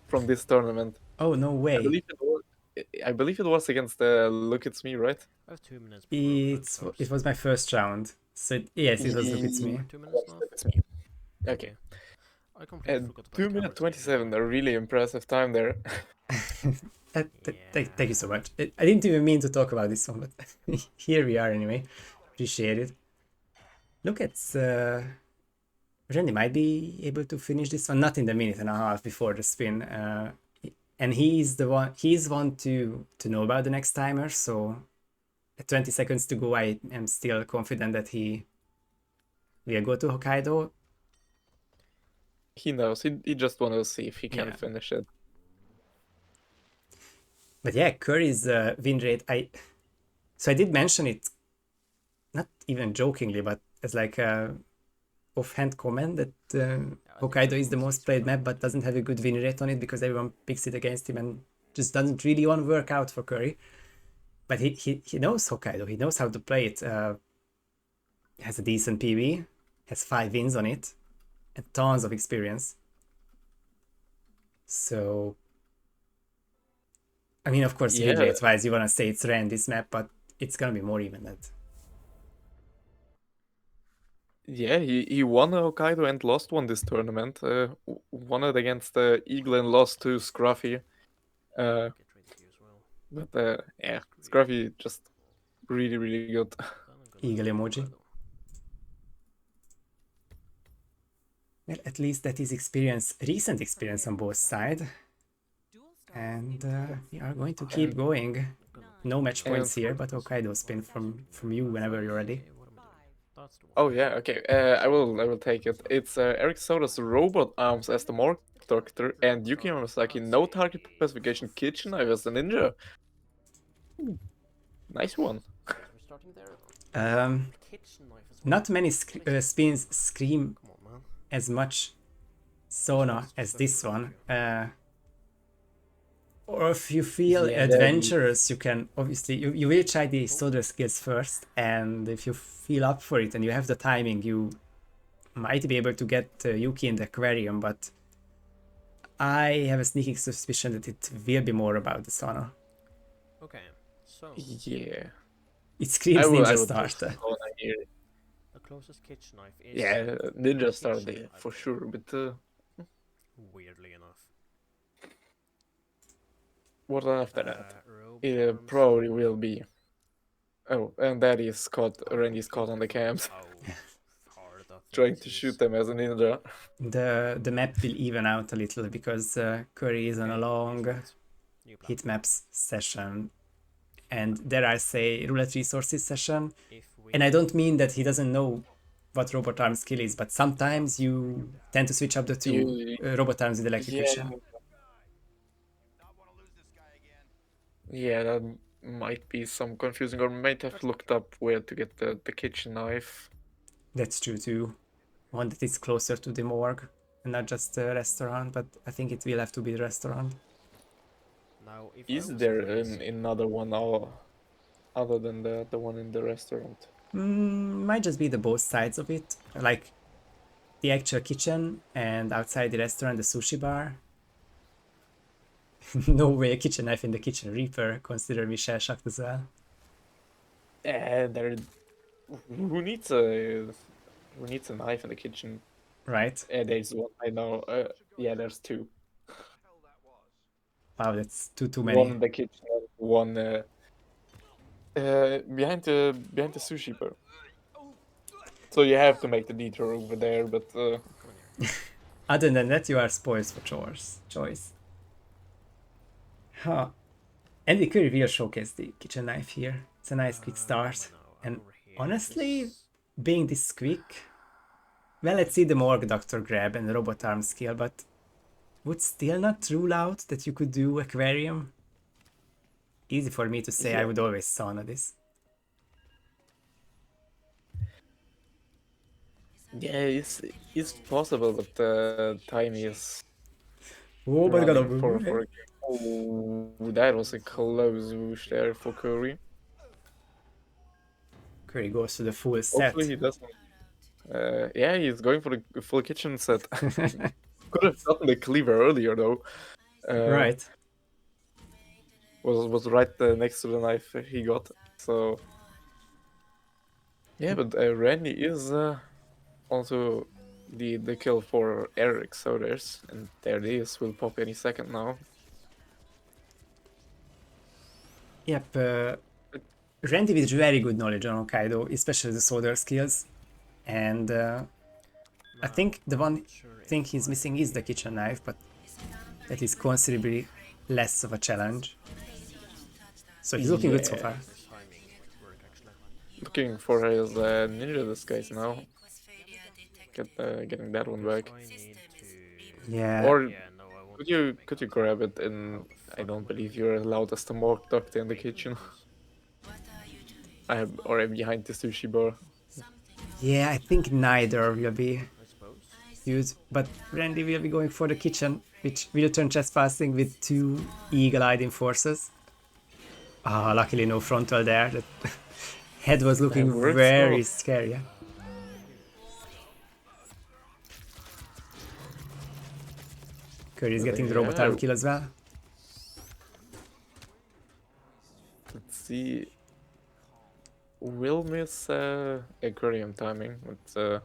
from this tournament. oh no I way. believe it was against Look It's Me, right? I have 2 minutes before Roulette It starts. was my first round. So yes, it was Look It's Me. 2 minutes now? It's me. Okay. I completely And forgot about 2 the camera minute thing. 27, a really impressive time there. Thank you so much. I didn't even mean to talk about this one, but here we are anyway. Appreciate it. Look at Randy might be able to finish this one, not in the minute and a half before the spin. And he's one to know about the next timer, so at 20 seconds to go, I am still confident that he will go to Hokkaido. He knows. He just wanted to see if he can Yeah. finish it. But yeah, Curry's win rate, so I did mention it, not even jokingly, but as like a offhand comment that Hokkaido is the most played map, but doesn't have a good win rate on it because everyone picks it against him and just doesn't really want to work out for Curry. But he knows Hokkaido. He knows how to play it. Has a decent PB, has 5 wins on it, and tons of experience. So, I mean, of course, win Yeah. rate wise, you wanna say it's Randy's map, but it's gonna be more even than that. Yeah, he won Hokkaido and lost one this tournament. Won it against Eagle and lost to Scruffy. Get ready to as well. But yeah, Scruffy just really, really good. Then I'm gonna Eagle go emoji. Hokkaido. Well, at least that is experience, recent experience on both sides. And we are going to keep going. No match points here, but Hokkaido spin from you whenever you're ready. Okay, what am I doing? That's the one. Oh yeah, okay. I will take it. It's Eric Soda's robot arms as the Morgue Doctor and Yuki Yamasaki no target specification kitchen knife as the ninja. Nice one. We're starting there. Kitchen knife as well. Not many spins scream Come on, man. as much sauna as this one. Or if you feel Yeah, adventurous, you can obviously you will try the soldier skills first, and if you feel up for it and you have the timing, you might be able to get Yuki in the aquarium. But I have a sneaking suspicion that it will be more about the sauna. Okay, so Yeah. It screams I ninja would starter. just go on here. the closest kitchen knife is Yeah, ninja star kitchen there knife, for sure, but weirdly enough. what after that? Robe It arms. probably will be. Oh, and that is caught. Randy's caught on the cams, Oh, hard that trying thing to is. shoot them as a ninja. The map will even out a little because Curry is on a long New hit platform. maps session, and there I say roulette resources session. If we And I don't mean that he doesn't know what robot arm skill is, but sometimes you tend to switch up the two robot arms with electrocution. Yeah, that might be some confusing, or might have looked up where to get the kitchen knife. That's true too. One that is closer to the morgue and not just the restaurant, but I think it will have to be the restaurant. now if Is I was there crazy, another one other than the one in the restaurant? Might just be the both sides of it. Like the actual kitchen and outside the restaurant, the sushi bar. No way, a kitchen knife in the kitchen. Reaper, consider me shell-shocked as well. There. Who needs a knife in the kitchen? Right? There's one I know. Yeah, there's two. Wow, that's too One many. in the kitchen, and one behind the sushi bar. So you have to make the detour over there, but Other than that, you are spoiled for choice. Huh. And we could reveal showcase the kitchen knife here. It's a nice quick start. And over here, honestly, this- being this quick, well, let's see the morgue doctor grab and robot arm skill, but would still not rule out that you could do aquarium. Easy for me to say, I Yeah. would always sauna this. yeah, it's possible, but the time is Oh, but gotta running move. for. Oh, that was a close whoosh there for Curry. Curry goes to the full set. Hopefully he doesn't. Yeah, he's going for the full kitchen set. Could have gotten the cleaver earlier though. Right. Was right next to the knife he got. So yeah, but Randy is also the kill for Eric. So and there it is. Will pop any second now. Yep. Randy with very good knowledge on Hokkaido, especially the soldier skills. And I think the one sure if thing he's missing is the kitchen knife, but that is considerably less of a challenge. So he's looking good so Yeah. far. this timing would work actually. Looking for his ninja disguise now. Getting that one back. I need to. Yeah. Or Yeah, no, I won't. could you grab it in? I don't believe you're allowed as the morgue doctor in the kitchen. Or behind the sushi bar. Yeah, I think neither will be I suppose. used, but Randy will be going for the kitchen, which will turn trespassing with 2 eagle-eyed enforcers. Ah, luckily no frontal there. That head was looking works very well. scary. Yeah? Curry is getting the robot arm Yeah. kill as well. Let's see. Will miss aquarium timing, but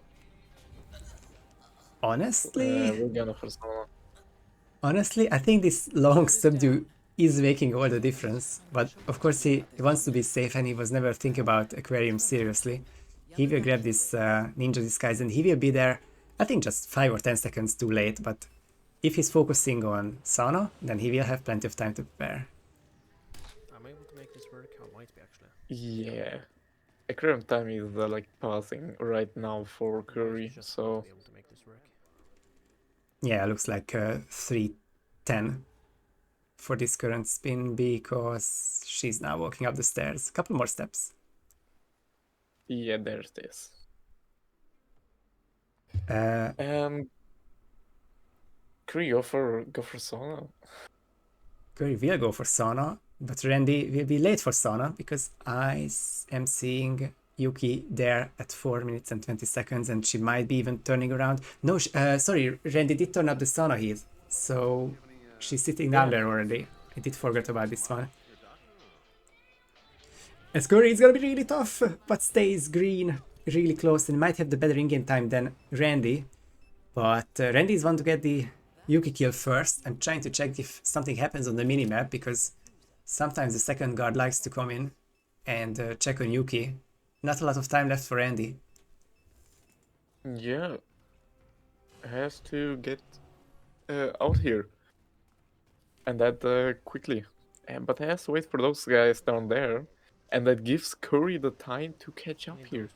Honestly, we're gonna for someone. I think this long subdue is making all the difference. But of course, he wants to be safe and he was never thinking about aquarium seriously. He will grab this ninja disguise and he will be there, I think just 5 or 10 seconds too late. But if he's focusing on sauna, then he will have plenty of time to prepare. I'm able to make this work. I might be actually. Yeah. Aquarium timing is like passing right now for Curry, Just so be able to make this work. Yeah, looks like 3:10 for this current spin because she's now walking up the stairs. A couple more steps. yeah, there's this. Uh, Curry go for sauna. Curry will go for sauna, but Randy will be late for sauna because I am seeing Yuki there at 4 minutes and 20 seconds and she might be even turning around. No, sorry, Randy did turn up the sauna heat, so she's sitting down there already. I did forget about this one. And Curry is gonna be really tough, but stays green really close and might have the better in-game time than Randy. But Randy is one to get the Yuki kill first. I'm trying to check if something happens on the minimap because sometimes the second guard likes to come in and check on Yuki. Not a lot of time left for Randy. Yeah. Has to get out here. And that quickly. But has to wait for those guys down there. And that gives Curry the time to catch up here.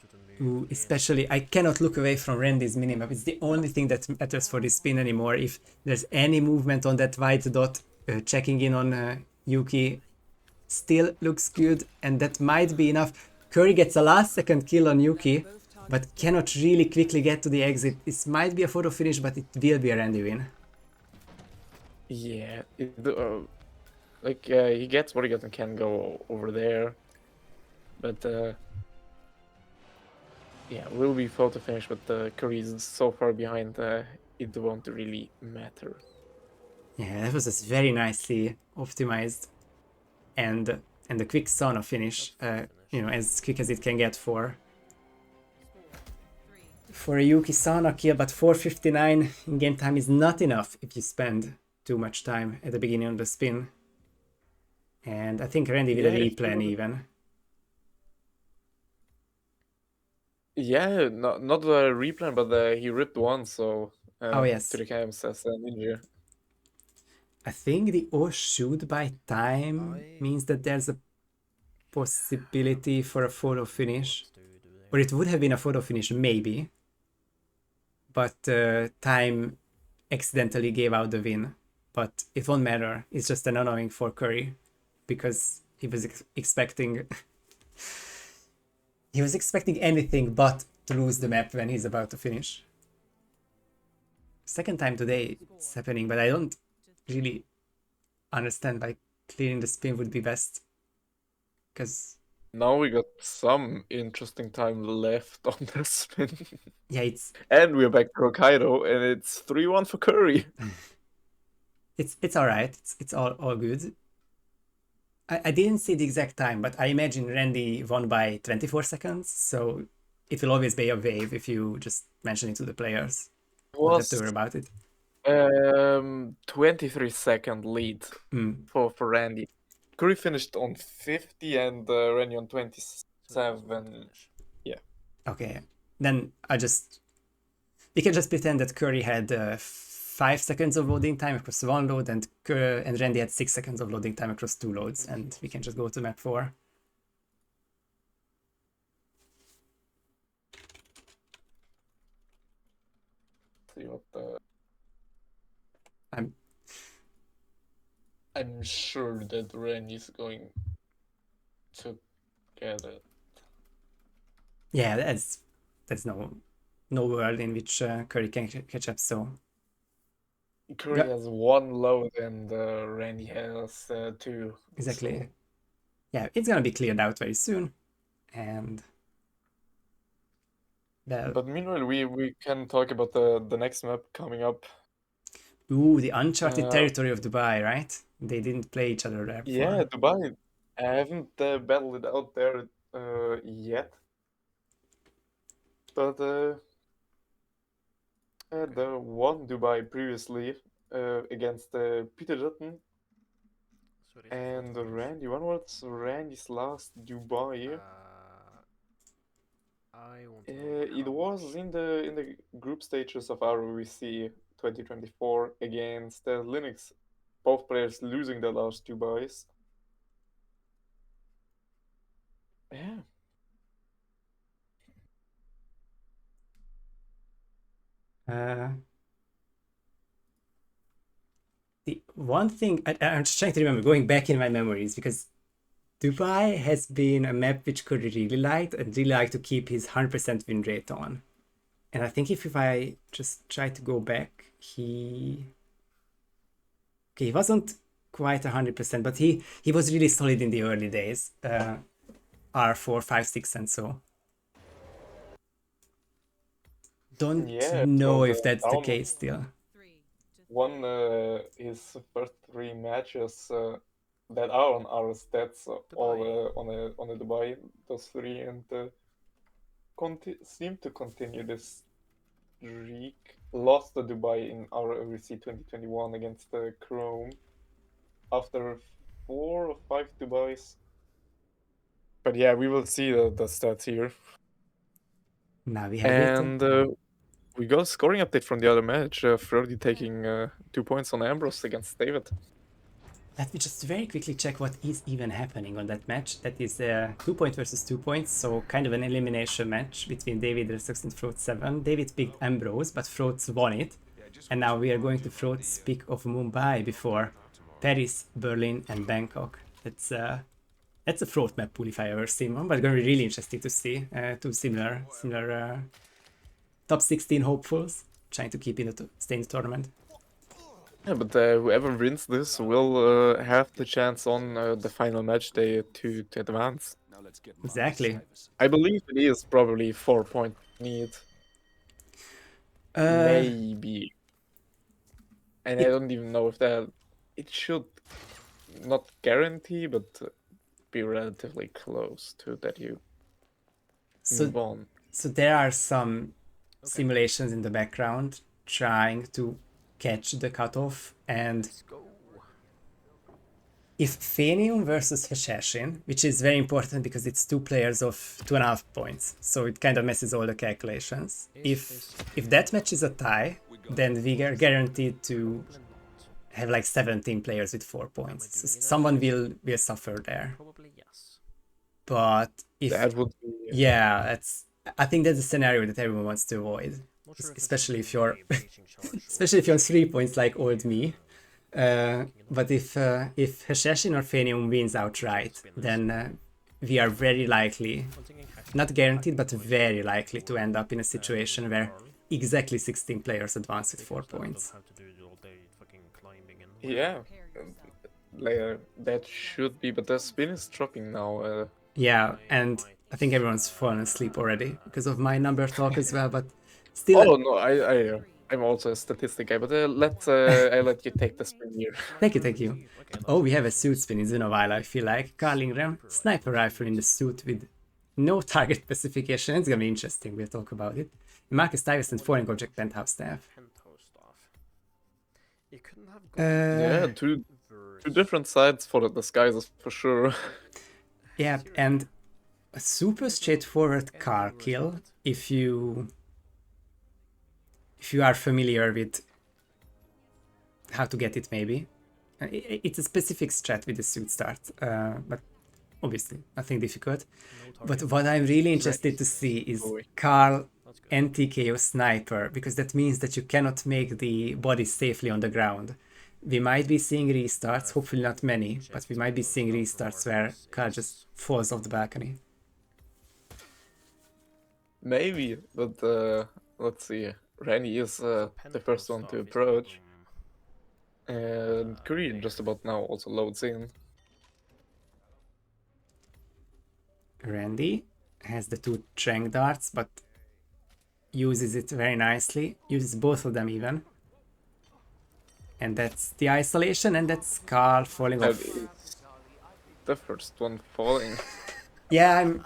Ooh, especially, I cannot look away from Randy's minimap. It's the only thing that matters for this spin anymore. If there's any movement on that white dot, checking in on Yuki still looks good, and that might be enough. Curry gets a last second kill on Yuki, but cannot really quickly get to the exit. This might be a photo finish, but it will be a Randy win. Yeah. He gets what he gets and can go over there. But yeah, will be photo finish, but Curry is so far behind, it won't really matter. Yeah, that was just very nicely optimized, and the quick sauna finish, you know, as quick as it can get for a Yuki sauna kill, but 459 in game time is not enough if you spend too much time at the beginning of the spin. And I think Randy with a Yeah, replan even. Yeah, not the replan, but he ripped one, so Oh, yes. to the cams as a ninja. I think the O shoot by time means that there's a possibility for a photo finish. Or it would have been a photo finish, maybe. But time accidentally gave out the win. But it won't matter. It's just an annoying for Curry. Because he was expecting... he was expecting anything but to lose the map when he's about to finish. Second time today it's happening, but I don't really understand why clearing the spin would be best. Because Now we got some interesting time left on the spin. yeah, it's And we're back to Hokkaido, and it's 3-1 for Curry. it's all right. It's all good. I didn't see the exact time, but I imagine Randy won by 24 seconds, so it will always be a wave if you just mention it to the players. Don't have to worry about it. 23-second lead for Randy. Curry finished on 50 and Randy on 27. Yeah. Okay, then we can just pretend that Curry had 5 seconds of loading time across one load, and Randy had 6 seconds of loading time across 2 loads, and we can just go to map 4. See what I'm sure that Randy's going to get it. Yeah, that's no world in which Curry can catch up. So Curry has 1 load and Randy has 2. exactly, So. yeah, it's gonna be cleared out very soon, and But meanwhile, we can talk about the next map coming up. ooh, the uncharted territory of Dubai, right? They didn't play each other there before. Yeah, Dubai. I haven't battled it out there yet. But the one Dubai previously against Peter Dutton and Randy. When was Randy's last Dubai? I want to It was in the group stages of ROVC 2024 against Linux. Both players losing their last Dubais. Yeah. The one thing I'm just trying to remember, going back in my memories, because Dubai has been a map which Curry really liked and really liked to keep his 100% win rate on. And I think if I just try to go back, he wasn't quite 100%, but he was really solid in the early days. R4, 5, 6, and so. Don't know if that's the case still. Won his first 3 matches that are on our stats, all on a Dubai, those 3, and seem to continue this streak. Lost the Dubai in our OVC 2021 against Chrome after 4 or 5 Dubais. But yeah, we will see the stats here. Now we have and we got a scoring update from the other match. Frody taking 2 points on Ambrose against David. Let me just very quickly check what is even happening on that match. That is 2 point versus 2 points, so kind of an elimination match between David and Froat 7. David picked Ambrose, but Froat won it. And now we are going to Froat's pick of Mumbai before Paris, Berlin, and Bangkok. That's a Froat map pool if I ever seen one, but it's going to be really interesting to see 2 similar top 16 hopefuls trying to keep stay in the tournament. Yeah, but whoever wins this will have the chance on the final match day to advance. Now let's get Exactly. Marcus I believe it is probably 4-point need. Maybe. And I don't even know if that... It should not guarantee, but be relatively close to that you move on. So there are some simulations in the background trying to catch the cutoff, and Let's go. if Fenium versus Hashashin, which is very important because it's 2 players of 2.5 points, so it kind of messes all the calculations. If that match is a tie, then we are guaranteed to have like 17 players with 4 points. So someone will suffer there. Probably yes. But if That would be... yeah, I think that's a scenario that everyone wants to avoid, Not sure if especially it's if you're a breaching charge or especially if you're on 3 points like old me. But if Hashashin or Fenium wins outright, then we are very likely, something in cash. not guaranteed, but very likely to end up in a situation where exactly 16 players advance with 4 points. Have to do the all day fucking climbing and Yeah. That should be, but the spin is dropping now. Yeah, and I think everyone's fallen asleep already because of my number talk as well, but still... Oh no, I'm also a statistic guy, but I let you take the spin here. Thank you. Oh, we have a suit spin. It's been a while, I feel like. Carling Ram, sniper rifle in the suit with no target specification. It's gonna be interesting. We'll talk about it. Marcus Stuyvesant foreign object penthouse staff. penthouse staff. You couldn't have gone Yeah, two different sides for the disguises for sure. Yeah, and a super straightforward car kill if you are familiar with how to get it, maybe. It's a specific strat with the suit start, but obviously nothing difficult. But what I'm really interested to see is Carl NTKO sniper, because that means that you cannot make the body safely on the ground. We might be seeing restarts, hopefully not many, but we might be seeing restarts where Carl just falls off the balcony. Maybe, but let's see. Randy is the first one to approach, and Curry just about now also loads in. Randy has the 2 trank darts, but uses it very nicely, uses both of them even. And that's the isolation, and that's Carl falling That off. is the first one falling. Yeah, I'm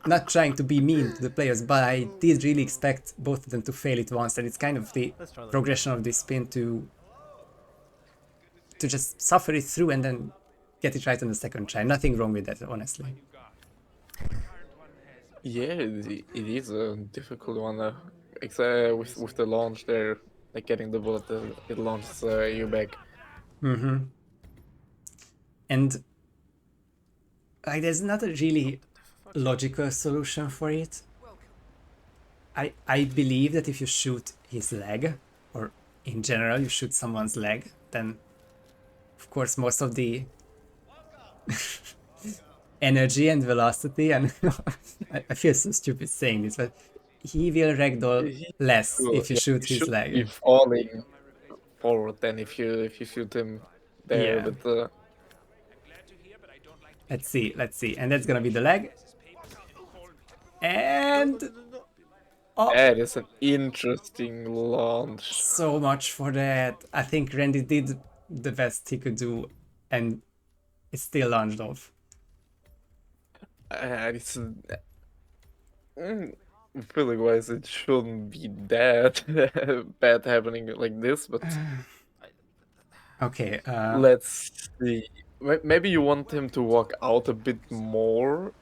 not trying to be mean to the players, but I did really expect both of them to fail it once, and it's kind of the progression of this spin to just suffer it through and then get it right on the second try. Nothing wrong with that, honestly. Yeah, it is a difficult one. With the launch there, like getting the bullet, it launches you back. And like, there's not a really logical solution for it. I believe that if you shoot his leg, or in general you shoot someone's leg, then of course most of the energy and velocity, and I feel so stupid saying this, but he will ragdoll less if you shoot his should leg. be falling forward than if you shoot him there. Yeah. But Let's see, and that's gonna be the leg. And that is an interesting launch. so much for that. I think Randy did the best he could do, and it still launched off. It's feeling wise, it shouldn't be that bad happening like this, but Okay, let's see. Maybe you want him to walk out a bit more.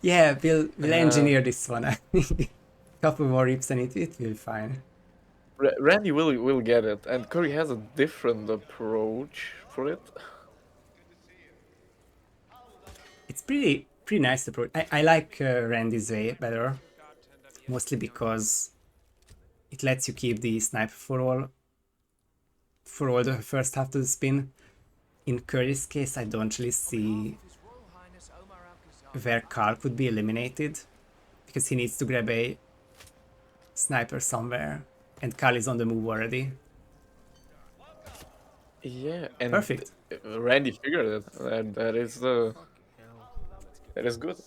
yeah, we'll engineer this one. I think couple more rips and it will be fine. Randy will get it, and Curry has a different approach for it. It's pretty nice approach. I like Randy's way better, mostly because it lets you keep the sniper for all the first half of the spin. In Curry's case, I don't really see where Carl could be eliminated, because he needs to grab a sniper somewhere, and Carl is on the move already. Yeah, and Perfect. Randy figured it. That is That is good.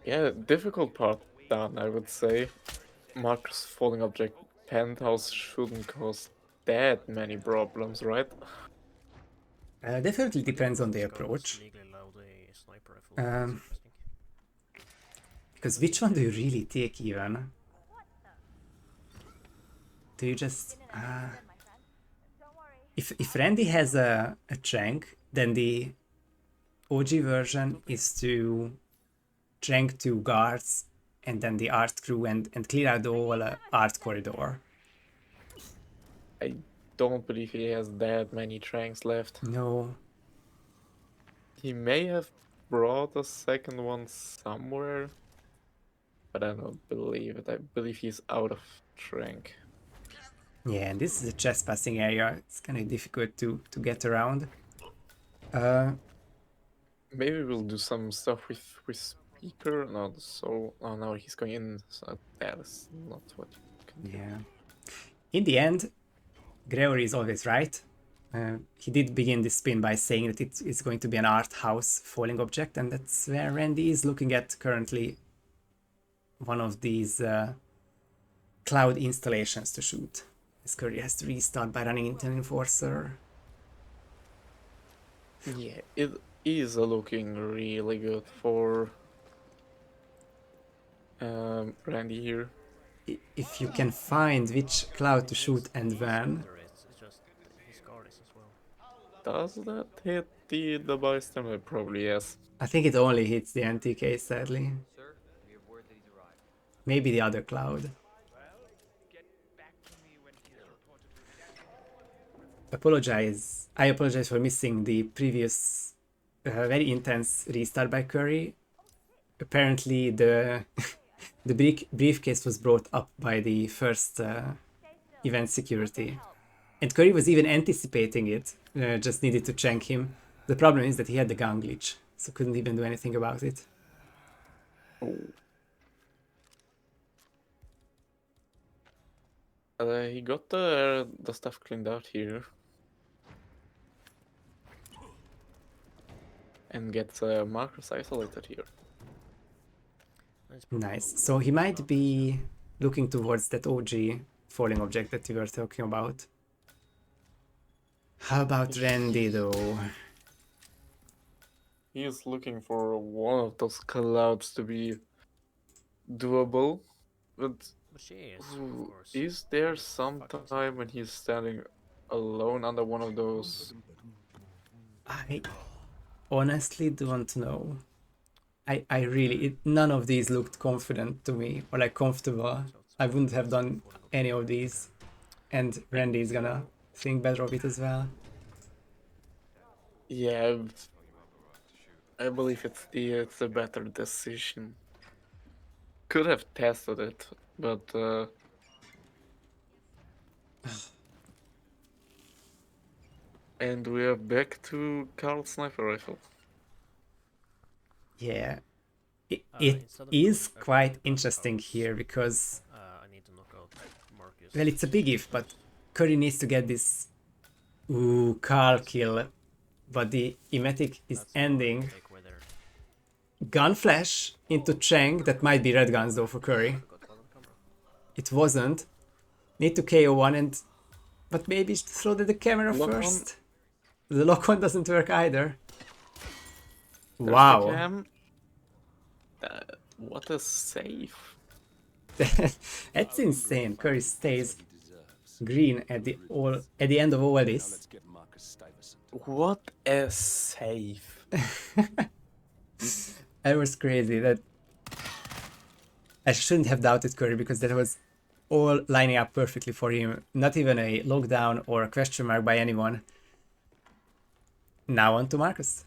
Yeah, difficult part done, I would say. Marcus falling object penthouse shouldn't cause that many problems, right? Definitely depends on the This guy is approach. legally allowed a sniper rifle. Um, That's interesting. Because which one do you really take even? Do you just... if Randy has a trank, then the OG version is to trank 2 guards and then the art crew and clear out the whole art corridor. I don't believe he has that many tranks left. No. He may have brought a second one somewhere, but I don't believe it. I believe he's out of trank. Yeah, and this is a chest passing area. It's kind of difficult to get around. Maybe we'll do some stuff with speaker. No, so oh no, he's going in. So that is not what you can do. Yeah. In the end, Gregory is always right. He did begin this spin by saying that it's going to be an art house falling object, and that's where Randy is looking at currently one of these cloud installations to shoot. As Curry has to restart by running into an enforcer. Yeah, it is looking really good for Randy here. If you can find which cloud to shoot and when. It's just his guard is as well. Does that hit the bystander? Probably yes. I think it only hits the NTK, sadly. Sir, we have word that he's arrived. Maybe the other cloud. I apologize for missing the previous very intense restart by Curry. Apparently the the briefcase was brought up by the first event security. And Curry was even anticipating it, just needed to chank him. The problem is that he had the gun glitch, so couldn't even do anything about it. He got the stuff cleaned out here. And gets Marcus isolated here. Nice. So he might be looking towards that OG falling object that we were talking about. How about Randy though? He is looking for one of those clouds to be doable, but she is, of course. is there some time when he's standing alone under one of those? I honestly don't know. I really, none of these looked confident to me, or like comfortable. I wouldn't have done any of these. And Randy's gonna think better of it as well. Yeah, I believe it's a better decision. Could have tested it, but and we are back to Carl's sniper rifle. Yeah. It Instead of is going quite across interesting house, here because, I need to knock out Marcus. well, it's a big if, but Curry needs to get this Carl kill, but the emetic is That's the ending. takeaway there. Gun flash into Chang, that might be red guns though for Curry. Got caught on camera. It wasn't. Need to KO one but maybe throw the camera Lock on. first. The lock on doesn't work either. There's the Wow. cam. What a save. That's insane. Curry stays green at the end of all this. What a save. That was crazy. That I shouldn't have doubted Curry because that was all lining up perfectly for him. Not even a lockdown or a question mark by anyone. Now on to Marcus.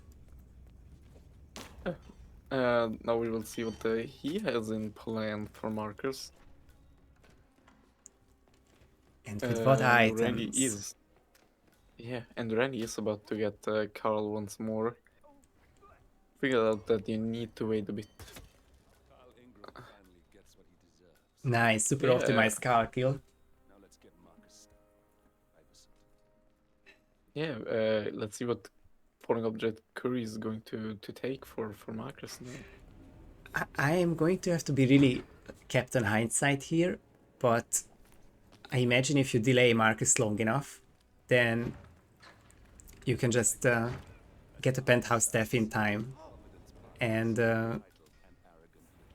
Now we will see what he has in plan for Marcus. And with what items? Randy is. Yeah, and Randy is about to get Carl once more. Figured out that you need to wait a bit. Nice, super Yeah. optimized car kill. Yeah, let's see what falling object Curry is going to take for Marcus now. I am going to have to be really Captain Hindsight here, but I imagine if you delay Marcus long enough, then you can just get a penthouse death in time and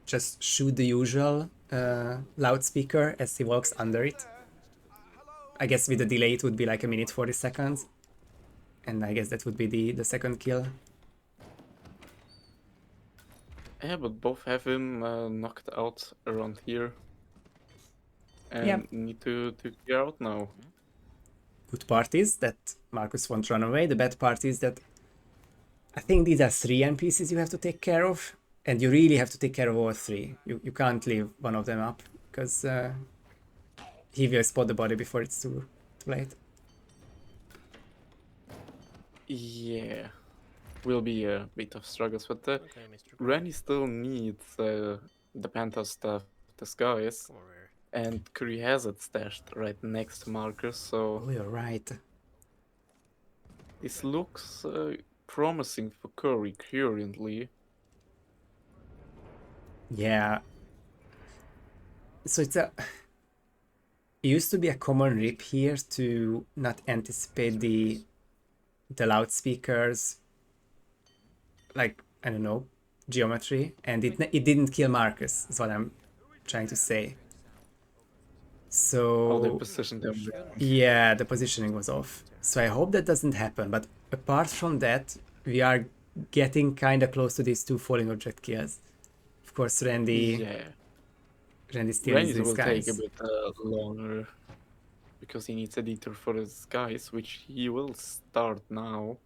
just shoot the usual loudspeaker as he walks under it. I guess with the delay it would be like 1 minute 40 seconds, and I guess that would be the second kill. Yeah, but both have him knocked out around here. And Yeah. need to clear out now. Good part is that Marcus won't run away. The bad part is that I think these are 3 NPCs you have to take care of, and you really have to take care of all 3. You can't leave one of them up, because he will spot the body before it's too late. Yeah. Will be a bit of struggles, but Okay, Mr. Randy still needs the Panther stuff disguise, Come over here. and Curry has it stashed right next to Marcus, so Oh, you're right. this looks promising for Curry currently. Yeah. So it's a... It used to be a common rip here to not anticipate the loudspeakers, like, I don't know, geometry, and it didn't kill Marcus, is what I'm trying to say. Oh, they So positioned him. yeah, the positioning was off. So I hope that doesn't happen, but apart from that, we are getting kind of close to these 2 falling object kills. Of course, Randy still needs Randy will take a disguise. bit longer because he needs a detour for his disguise, which he will start now.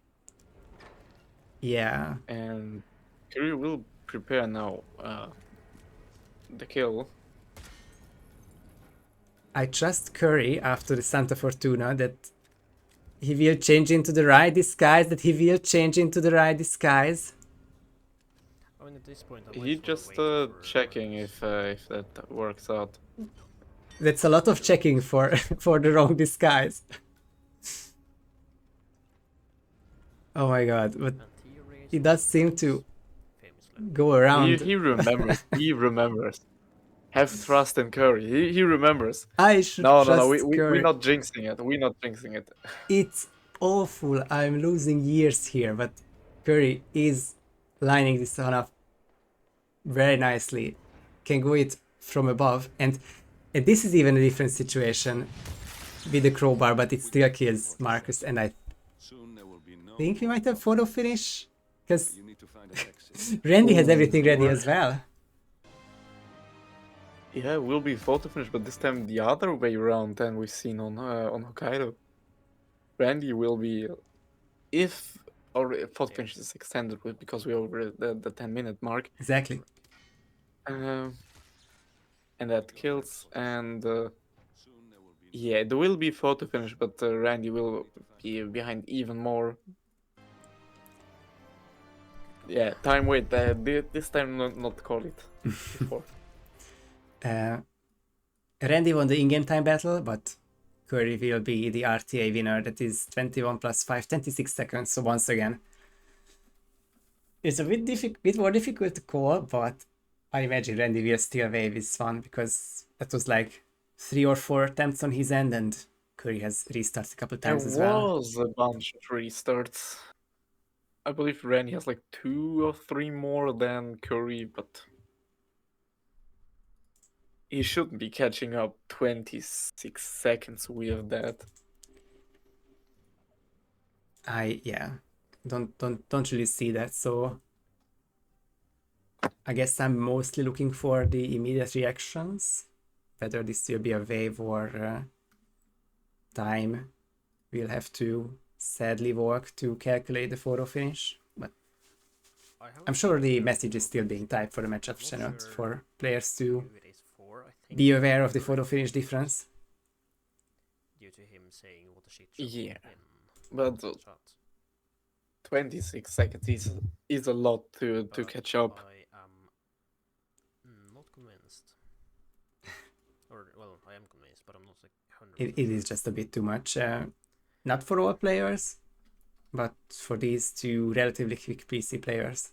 Yeah, And Curry will prepare now the kill. I trust Curry after the Santa Fortuna that he will change into the right disguise, I mean, at this point, I'm He just checking if that works out. That's a lot of checking for for the wrong disguise. Oh my god, but he does seem to go around. He remembers. He remembers. Have trust in Curry. He remembers. I should No. trust We're Curry. not jinxing it. We're not jinxing it. It's awful. I'm losing years here, but Curry is lining this one up very nicely. Can go it from above, and this is even a different situation with the crowbar, but it still kills Marcus, and I think we might have photo finish, because Randy has everything ready as well. Yeah, will be photo finish, but this time the other way around than we've seen on Hokkaido. Randy will be, if photo finish is extended because we're over the 10-minute mark. Exactly. And that kills, and yeah, there will be photo finish, but Randy will be behind even more. Yeah, time wait. This time not call it before. Randy won the in-game time battle, but Curry will be the RTA winner. That is 21 plus 5, 26 seconds. So once again, it's a bit more difficult to call, but I imagine Randy will still wave this one, because that was like 3 or 4 attempts on his end, and Curry has restarted a couple times as well. There was a bunch of restarts. I believe Randy has like 2 or 3 more than Curry, but he shouldn't be catching up 26 seconds with that. Yeah, don't really see that. So I guess I'm mostly looking for the immediate reactions, whether this will be a wave or time. We'll have to sadly work to calculate the photo finish, but I'm sure the message is still being typed for the matchup channel for players to It is 4, I think. be aware of the photo finish difference. Due to him saying what a shit show Yeah, in but the chat. 26 seconds is a lot to But catch up. I am not convinced. Or, well, I am convinced, but I'm not like 100%. It is just a bit too much. Not for all players, but for these two relatively quick PC players.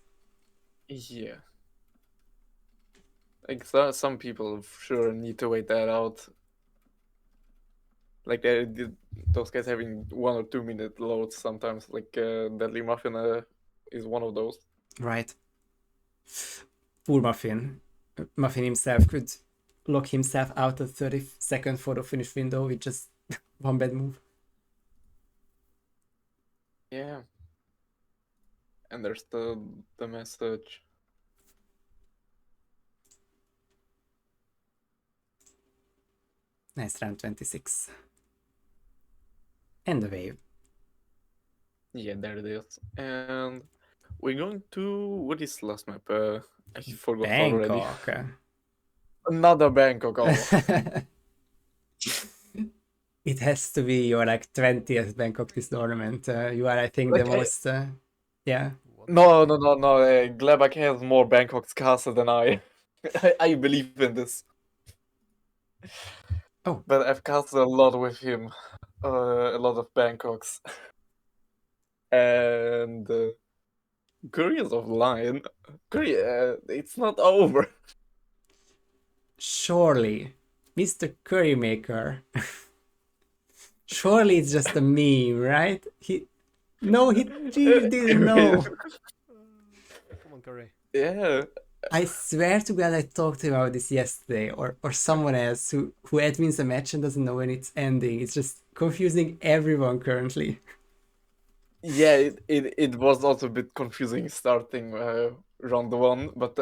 Yeah. Like some people sure need to wait that out. Like those guys having 1 or 2 minute loads sometimes. Like Deadly Muffin is one of those. Right. Poor Muffin. Muffin himself could lock himself out of 30-second photo finish window with just one bad move. Yeah. And there's the message. Nice round 26. And the wave. Yeah, there it is. And we're going to what is the last map? I forgot already. Bangkok. Another Bangkok. Oh. It has to be your like 20th Bangkok this tournament. You are, I think, Like, the most. Yeah. No. Glebak has more Bangkok's castle than I. I believe in this. Oh. But I've casted a lot with him. A lot of Bangkoks. And Curious of Lion. It's not over. Surely, Mr. CurryMaker. Surely it's just a meme, right? He didn't know. Come on, Curry. Yeah. I swear to God, I talked about this yesterday, or someone else who admins a match and doesn't know when it's ending. It's just confusing everyone currently. Yeah, it was also a bit confusing starting round 1, but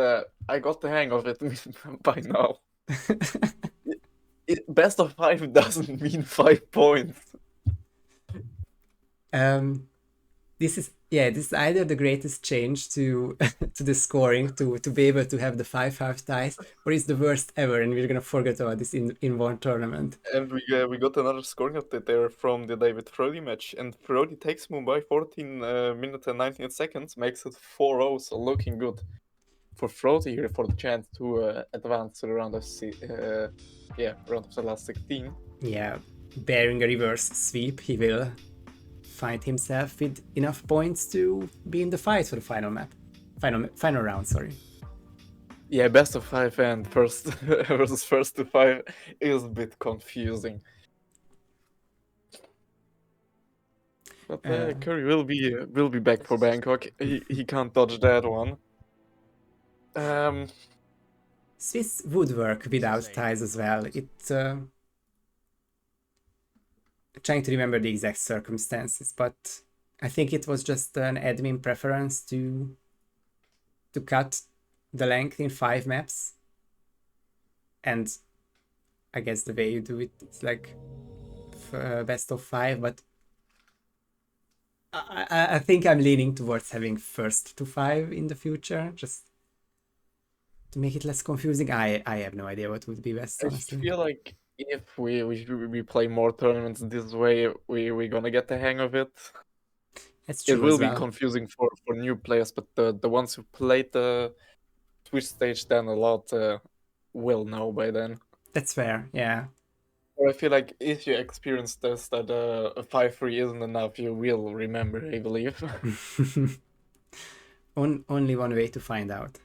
I got the hang of it by now. Best of 5 doesn't mean 5 points. This is either the greatest change to to the scoring to be able to have the 5-5 ties, or it's the worst ever, and we're gonna forget about this in one tournament. And we got another scoring update there from the David Frody match, and Frody takes Mumbai 14 minutes and 19 seconds, makes it 4-0, so looking good for Frody here for the chance to advance to the round of round of the last 16. Yeah, bearing a reverse sweep, he will find himself with enough points to be in the fight for the final round. Sorry. Yeah, best of 5 and first versus first to 5 is a bit confusing. But Curry will be back for Bangkok. He can't dodge that one. Swiss would work without ties as well. Trying to remember the exact circumstances, but I think it was just an admin preference to cut the length in 5 maps. And I guess the way you do it, it's like best of 5, but I think I'm leaning towards having first to 5 in the future, just to make it less confusing. I have no idea what would be best, honestly. I feel like if we play more tournaments this way, we're gonna get the hang of it. That's true. It will as well. be confusing for new players, but the ones who played the Twitch stage then a lot will know by then. That's fair, yeah. Or I feel like if you experience this, that a 5-3 isn't enough, you will remember, I believe. Only one way to find out.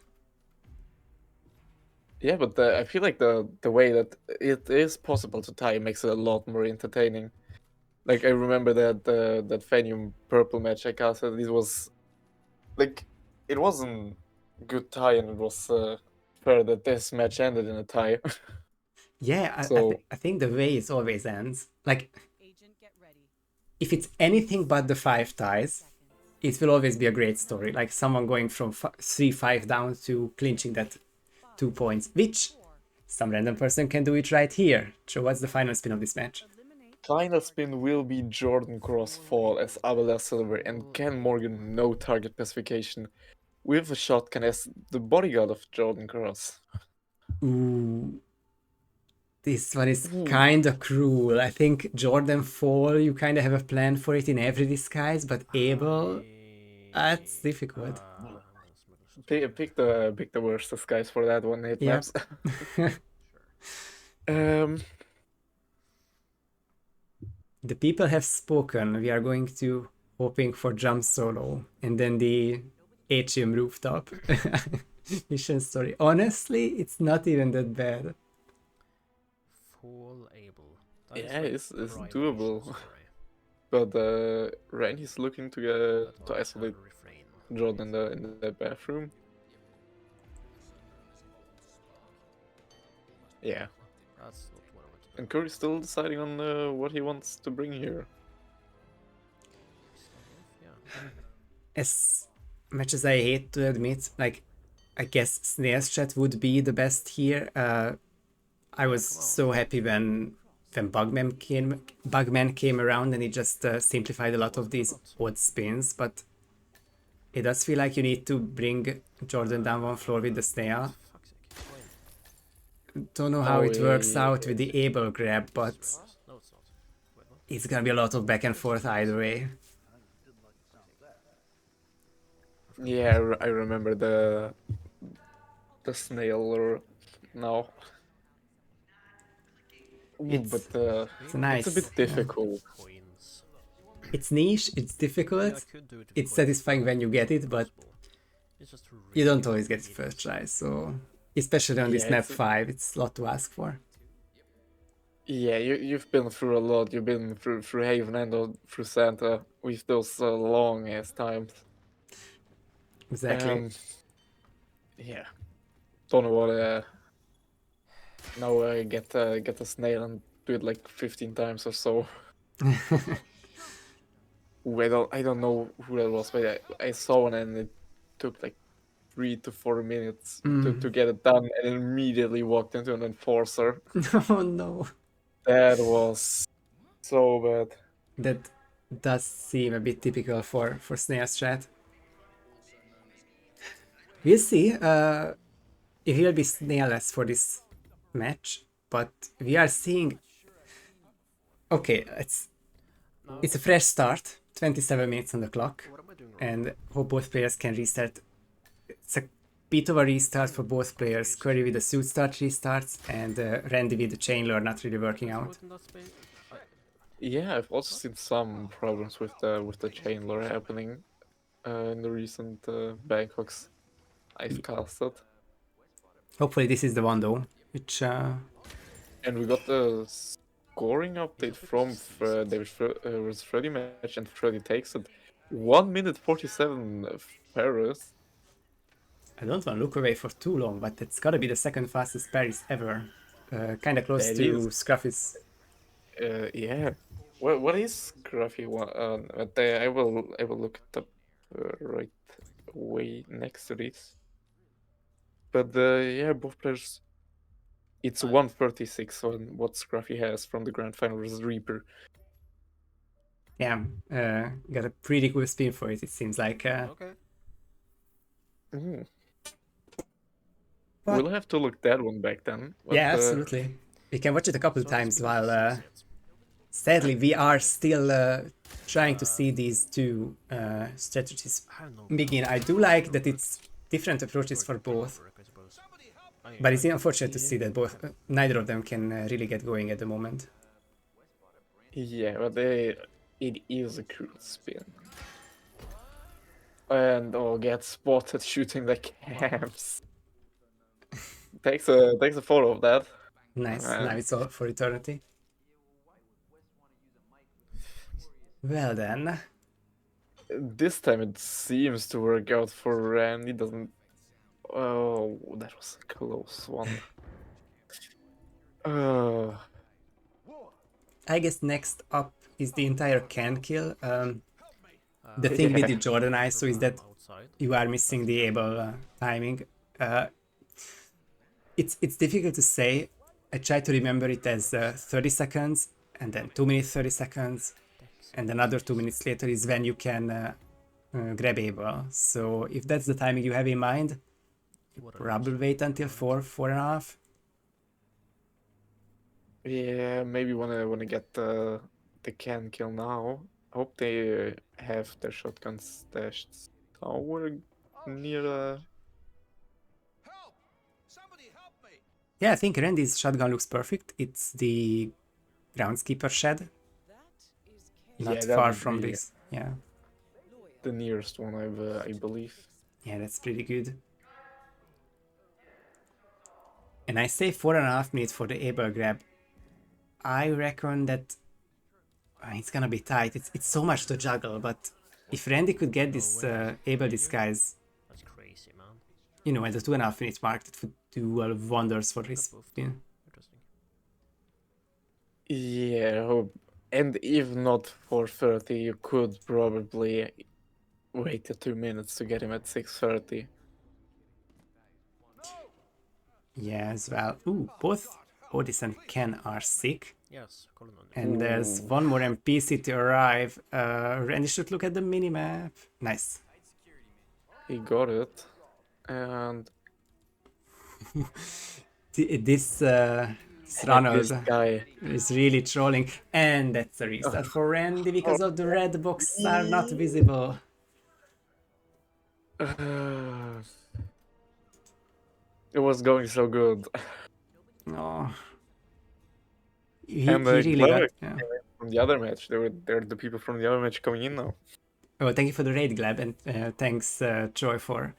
Yeah, but I feel like the way that it is possible to tie makes it a lot more entertaining. Like I remember that that Fenium purple match I casted. This was like it wasn't good tie, and it was fair that this match ended in a tie. Yeah, So I think the way it always ends, like Agent, get ready. if it's anything but the 5 ties, it will always be a great story. Like someone going from 3-5 down to clinching that 2 points, which some random person can do it right here. So what's the final spin of this match? final spin will be Jordan Cross fall as Abela Silver and Ken Morgan no target specification with a shotgun as the bodyguard of Jordan Cross. Ooh. This one is kind of cruel. I think Jordan Fall, you kind of have a plan for it in every disguise, but Abel, that's difficult. Pick the worst disguise for that one, hit Yeah. maps. The people have spoken. We are going to hoping for jump solo, and then the atrium rooftop mission story. Honestly, it's not even that bad. Full able. That is Yeah, like it's prime doable. mission story. But Ren is looking to That to one isolate can refrain. Jordan in the bathroom. Yeah, That's not what I want to do. and Curry's still deciding on what he wants to bring here. Yeah. As much as I hate to admit, like, I guess Snail's Chat would be the best here. I was so happy when Bugman came around and he just simplified a lot of these odd spins, but it does feel like you need to bring Jordan down one floor with the snail. Fuck's sake. Wait. Don't know how Oh, it yeah, works yeah, out with the able grab, but No, it's not. Wait, what? it's gonna be a lot of back and forth either way. Yeah, I remember the snail or no. Ooh, It's- but It's nice. it's a bit difficult. Coins. It's niche, it's I mean, I difficult, could do it with it's coins, satisfying when you get it, but possible. It's just you don't really always get it neat. first try, so especially on this Yeah, map it's- 5, it's a lot to ask for. Yeah, you've been through a lot. You've been through Haven and through Santa with those long ass times. Exactly. Yeah, don't know what. Now get a snail and do it like 15 times or so. Ooh, I don't know who that was, but I saw one and it took like 3 to 4 minutes to get it done, and immediately walked into an enforcer. Oh no. That was so bad. That does seem a bit typical for Snail's Chat. We'll see if he'll be snailless for this match, but we are seeing... Okay, it's a fresh start, 27 minutes on the clock, What am I doing wrong? and hope both players can restart. It's a bit of a restart for both players. Curry with the suit start restarts, and Randy with the chain lure not really working out. Put in that space. Yeah, I've also seen some problems with the chain lure happening in the recent Bangkoks I've casted. Hopefully this is the one though, which And we got the scoring update from David vs. Freddy match, and Freddy takes it 1 minute 47 Paris. I don't want to look away for too long, but it's gotta be the second fastest Paris ever. Kinda close That to is. Scruffy's. Yeah. What is Scruffy one? But I will look it up right away next to this. But yeah, both players. It's 136 on what Scruffy has from the grand final versus Reaper. Yeah, got a pretty cool spin for it, it seems like. Okay. Mm. But- We'll have to look that one back then. But, Yeah, absolutely. We can watch it a couple So times speaking while of sets, sadly we are still trying to see these two strategies I don't know. begin. I do like that it's different approaches for both, I suppose. but it's unfortunate to see that both neither of them can really get going at the moment. yeah, but it is a cool spin. And get spotted shooting the cams. takes a photo of that. Nice, now it's all for eternity. Well then, This time it seems to work out for Ren. He doesn't. Oh, that was a close one. I guess next up is the entire can kill. The thing with the Jordan ISO is that outside. you are missing the able timing. It's difficult to say. I try to remember it as 30 seconds, and then 2 minutes 30 seconds, and another 2 minutes later is when you can grab able. So if that's the timing you have in mind, probably wait until 4.5. Yeah, maybe wanna get the can kill now. Hope they have their shotguns stashed somewhere near the. Help! Somebody help me! Yeah, I think Randy's shotgun looks perfect. It's the groundskeeper shed, That is not Yeah, that far would from be- this. Yeah. the nearest one, I believe. Yeah, that's pretty good. And I say 4.5 minutes for the able grab. I reckon that it's gonna be tight. It's so much to juggle, but if Randy could get this able disguise, That's crazy, man. you know, at the 2.5 minute mark, that would do wonders for his Both team. Interesting. Yeah, and if not for 30, you could probably wait the 2 minutes to get him at 6:30. Yeah, as well. Ooh, both Otis and Ken are sick. Yes, Colin on And there's one more NPC to arrive. Randy should look at the minimap. Nice. He got it, and This Ronald this guy. is really trolling. And that's a restart for Randy because of the red box are not visible. It was going so good. No. He And really glad got... I Yeah. came in from the other match. They're the people from the other match coming in now. Oh, thank you for the raid, Gleb, and thanks, Troy, for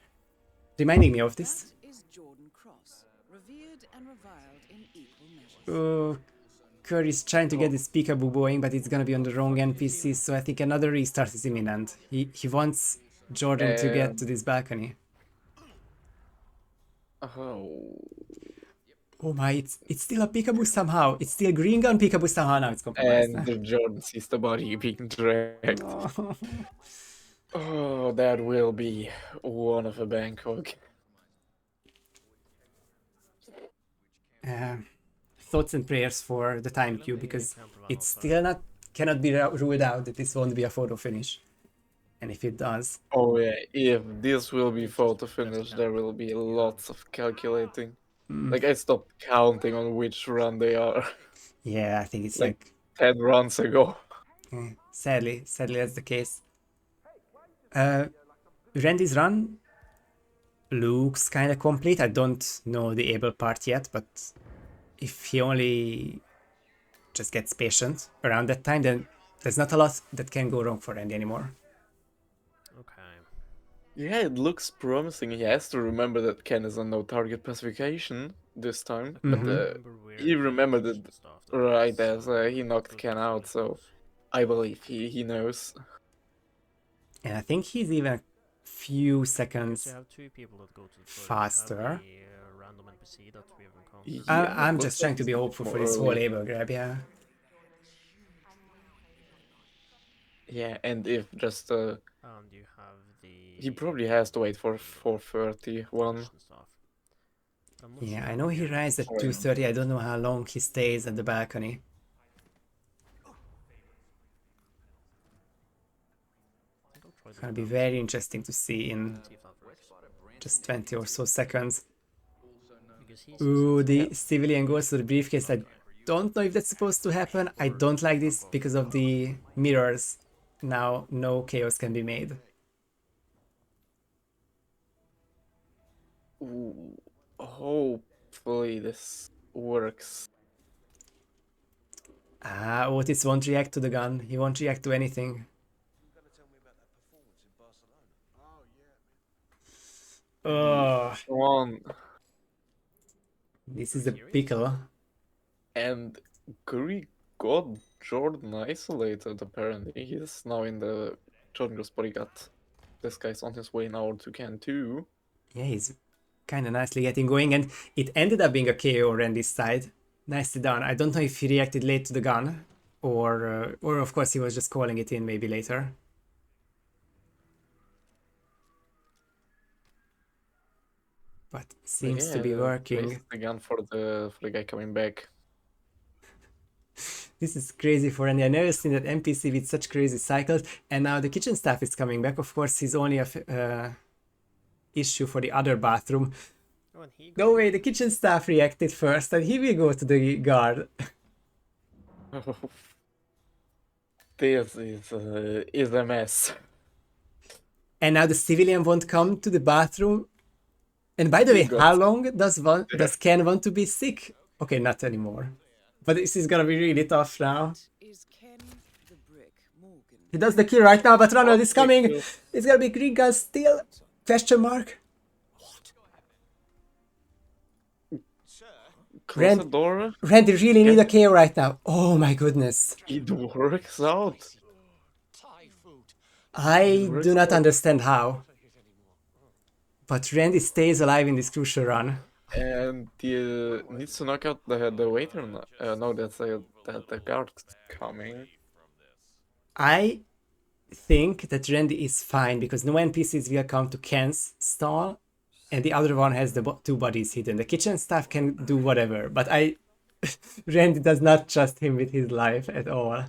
reminding me of this. That is Jordan Cross, revered and reviled in equal measures. Oh, Curry's trying to get this peekaboo going, but it's gonna be on the wrong NPC, so I think another restart is imminent. He wants Jordan to get to this balcony. Oh. Oh my, it's still a peekaboo somehow. It's still green gun peekaboo somehow. Now it's compromised. And the Jordan sees the body being dragged. Oh. Oh, that will be one of a Bangkok. Thoughts and prayers for the time queue, because it's still cannot be ruled out that this won't be a photo finish. And if it does, Oh yeah, if this will be photo finish, there will be lots of calculating. Like I stopped counting on which run they are. yeah, I think it's Like- like 10 runs ago. sadly that's the case. Randy's run looks kind of complete. I don't know the able part yet, but if he only just gets patient around that time, then there's not a lot that can go wrong for Randy anymore. Okay. Yeah, it looks promising. He has to remember that Ken is on no target pacification this time. But he remembered it right as he knocked Ken out, so I believe he knows. And I think he's even a few So seconds. you have two people that go to the toilet. Faster. Have the, random NPC that we haven't counted. Yeah, I'm looks just trying like to be it's hopeful for more this whole early. able grab, yeah. Yeah, and if just And you have the. he probably has to wait for 4:31. and stuff. I'm not Yeah, sure I know how he many rises at Oh, yeah. 2:30. I don't know how long he stays at the balcony. I think I'll try It's the gonna be dance very interesting to see in see if that works. just 20 or so seconds. Because he's Ooh, the civilian goes to the briefcase. I don't know if that's supposed to happen. I don't like this because of the mirrors. Now no chaos can be made. Ooh, hopefully this works. Ah, Otis won't react to the gun. He won't react to anything. Oh, Come on. this is a pickle. And Curry got Jordan isolated, apparently. He's now in the Jordan Gospel got this guy's on his way now to Can 2. Yeah, he's kind of nicely getting going, and it ended up being a KO on Randy's side. Nicely done. I don't know if he reacted late to the gun, or of course he was just calling it in maybe later. But seems to be working. Waste the gun for the guy coming back. This is crazy for Randy. I never seen that NPC with such crazy cycles. And now the kitchen staff is coming back. Of course, he's only a issue for the other bathroom. Oh, and he No way, the kitchen staff reacted first, and he will go to the guard. This is a mess. And now the civilian won't come to the bathroom. And by the way, got- how long does Ken want to be sick? Okay, not anymore. But this is gonna be really tough now. Is Ken the Brick Morgan? He does the kill right now, but Ronald is the coming. kill. It's gonna be green gun still. Question mark. Close the door. Randy really need a KO right now. Oh my goodness. It works out. Thai food. I works do not out. understand how. But Randy stays alive in this crucial run. And he needs to knock out the waiter. No, that's the guard coming. I think that Randy is fine because no NPCs will come to Ken's stall and the other one has the two bodies hidden. The kitchen staff can do whatever, but Randy does not trust him with his life at all.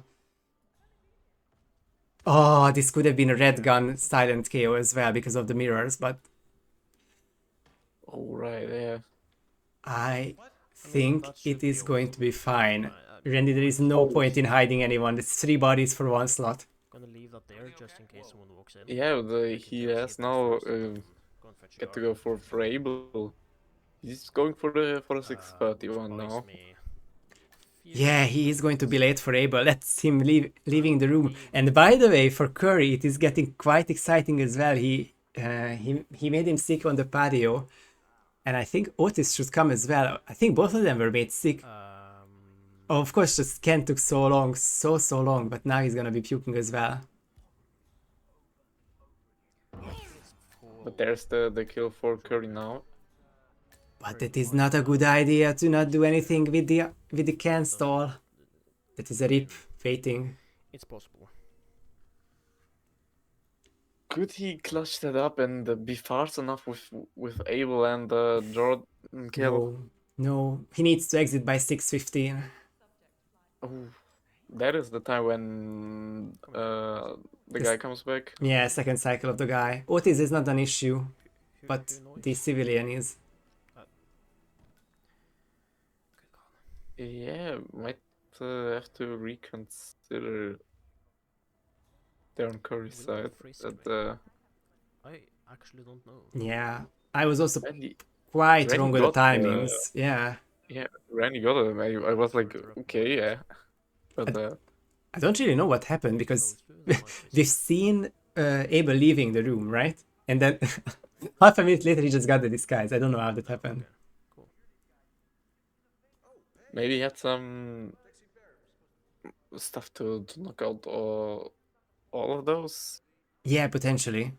Oh, this could have been a red gun silent KO as well because of the mirrors, but Oh, right, yeah. I think it is going to be fine. Randy, there is no point in hiding anyone. It's 3 bodies for 1 slot. Gonna leave that there just in case someone walks in. Yeah, he has now Go and fetch a get to guard. go for Abel. He's going for the 631 Buys now. me Yeah, he is going to be late for Abel. That's him leaving the room. And by the way, for Curry, it is getting quite exciting as well. He made him sick on the patio. And I think Otis should come as well. I think both of them were made sick. Oh, of course, just Ken took so long, so long, but now he's gonna be puking as well. But there's the kill for Curry now. But it is not a good idea to not do anything with the Ken stall. That is a rip waiting. It's possible. Could he clutch that up and be fast enough with Abel and Jordan kill? No, he needs to exit by 6:15. Oh, that is the time when the guy comes back. Yeah, second cycle of the guy. Otis is not an issue, but the civilian is. Yeah, might have to reconsider there on Curry's side. That I actually don't know. Yeah, I was also Randy quite wrong with the got, timings. Yeah. Yeah, Randy got him. I was like, okay, yeah. But I don't really know what happened because we've seen Abel leaving the room, right? And then half a minute later he just got the disguise. I don't know how that happened. Cool. maybe he had some stuff to knock out all of those. Yeah, potentially.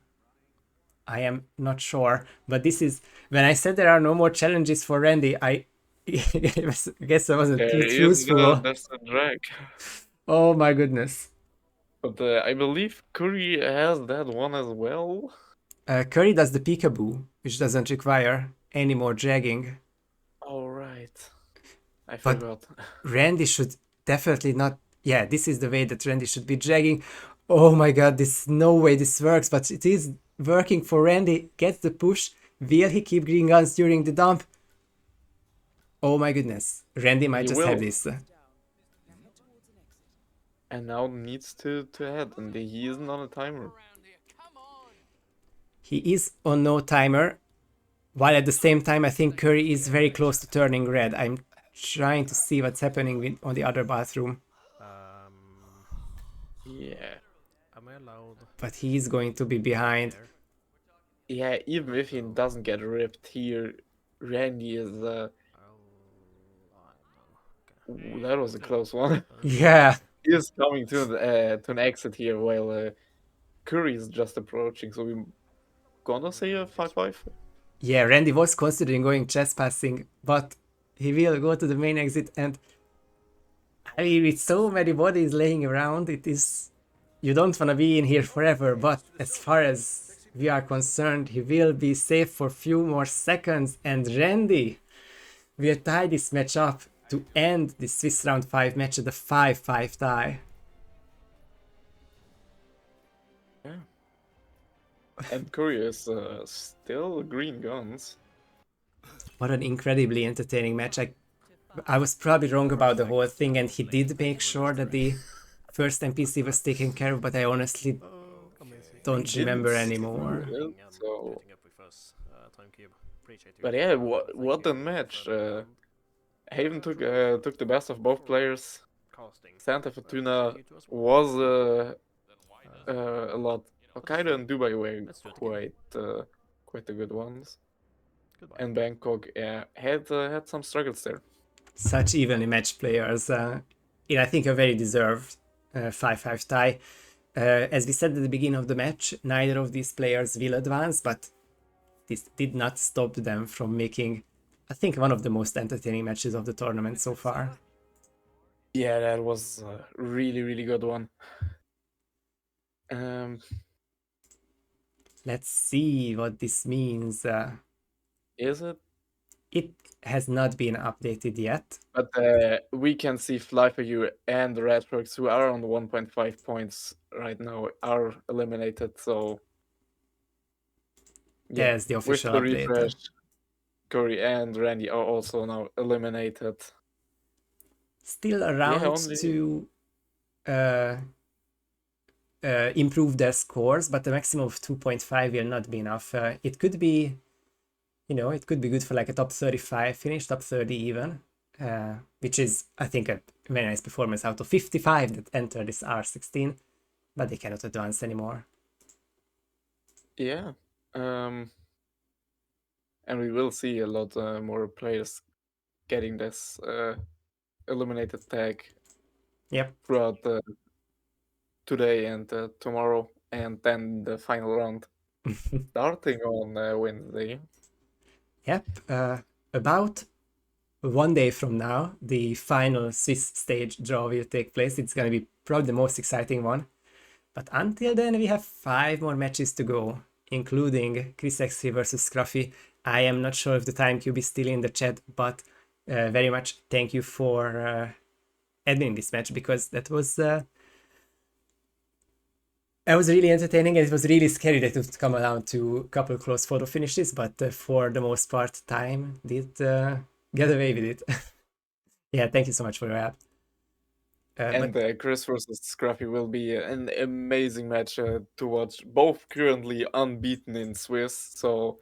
I am not sure, but this is when I said there are no more challenges for Randy. I guess I wasn't too truthful. That's the drag. Oh my goodness. But I believe Curry has that one as well. Curry does the peekaboo, which doesn't require any more dragging. All right, I But- forgot. Randy should definitely not. Yeah, this is the way that Randy should be dragging. Oh my god, this no way this works, but it is working for Randy. Gets the push. Will he keep green guns during the dump? Oh my goodness. Randy might He just have will. this. And now needs to head, and he isn't on a timer. He is on no timer, while at the same time I think Curry is very close to turning red. I'm trying to see what's happening on the other bathroom, Yeah. Am I allowed? but he's going to be behind. Yeah, even if he doesn't get ripped here, Randy is Ooh, that was a close one. Yeah, He is coming to an exit here while Curry is just approaching, so we're gonna say a 5-5. yeah, Randy was considering going chest passing, but he will go to the main exit, and I mean, with so many bodies laying around, it is... You don't want to be in here forever, but as far as we are concerned, he will be safe for a few more seconds, and Randy will tie this match up to end the Swiss Round 5 match at a 5-5 tie. Yeah. And Curry is still green guns. What an incredibly entertaining match. I was probably wrong about the whole thing, and he did make sure that the first NPC was taken care of, but I honestly don't remember anymore. So, Meeting up with us, Timecube. Appreciate you. but yeah, what a match. Haven took the best of both players. Casting. Santa Fortuna was a lot. Hokkaido and Dubai were Let's do it again. quite the good ones, Goodbye. and Bangkok had some struggles there. Such evenly matched players in I think a very deserved 5-5 tie. As we said at the beginning of the match, neither of these players will advance, but this did not stop them from making, I think, one of the most entertaining matches of the tournament so far. Yeah, that was a really good one. Let's see what this means. Is it? It has not been updated yet. But we can see Fly for You and the Redbirds, who are on 1.5 points right now, are eliminated. So yeah, As the with official the update. refresh, Curry and Randy are also now eliminated. Still around to improve their scores, but the maximum of 2.5 will not be enough. It could be, it could be good for like a top 35 finish, top 30 even, which is, I think, a very nice performance out of 55 that enter this R16, but they cannot advance anymore. Yeah. And we will see a lot more players getting this eliminated tag. Yep. Throughout today and tomorrow, and then the final round starting on Wednesday. Yep. About 1 day from now, the final Swiss stage draw will take place. It's going to be probably the most exciting one. But until then, we have 5 more matches to go, including Chris X3 versus Scruffy. I am not sure if the time cube is still in the chat, but very much thank you for admitting this match, because that was really entertaining, and it was really scary that it would come down to a couple close photo finishes, but for the most part, time did get away with it. Yeah, thank you so much for your help. And Chris versus Scruffy will be an amazing match to watch. Both currently unbeaten in Swiss, so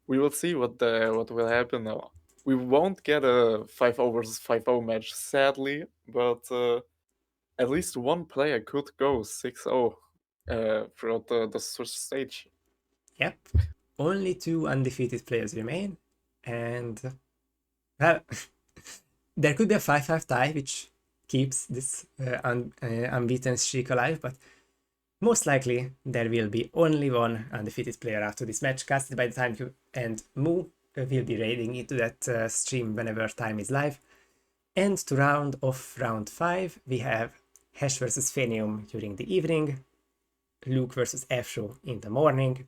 we will see what will happen now. We won't get a 5-0 versus 5-0 match, sadly, but at least one player could go 6-0 throughout the Swiss stage. Yep. Only 2 undefeated players remain, and well, there could be a 5-5 tie, which keeps this unbeaten streak alive, but most likely there will be only one undefeated player after this match. Casted by the time you and Moo will be raiding into that stream whenever time is live. And to round off round 5, we have Hash versus Phenium during the evening, Luke versus Afro in the morning,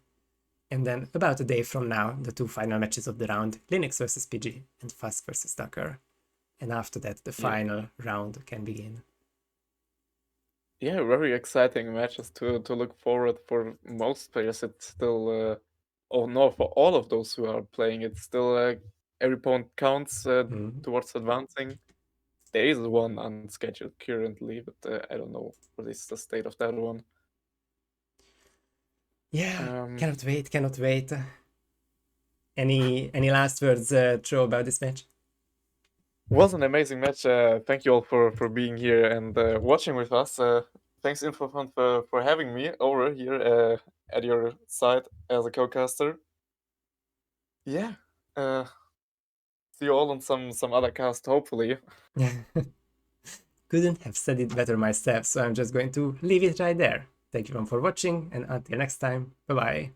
and then about a day from now, the 2 final matches of the round, Linux versus PG and Fusk versus Ducker. And after that, the final round can begin. Yeah, very exciting matches to look forward for most players. It's still, oh no, for all of those who are playing, it's still every point counts towards advancing. There is one unscheduled currently, but I don't know what is the state of that one. Yeah, cannot wait. Any last words, Joe, about this match? Was an amazing match. Thank you all for being here and watching with us. Thanks InfoFund for having me over here at your side as a co-caster. Yeah. See you all on some other cast, hopefully. Couldn't have said it better myself, so I'm just going to leave it right there. Thank you all for watching, and until next time, bye bye.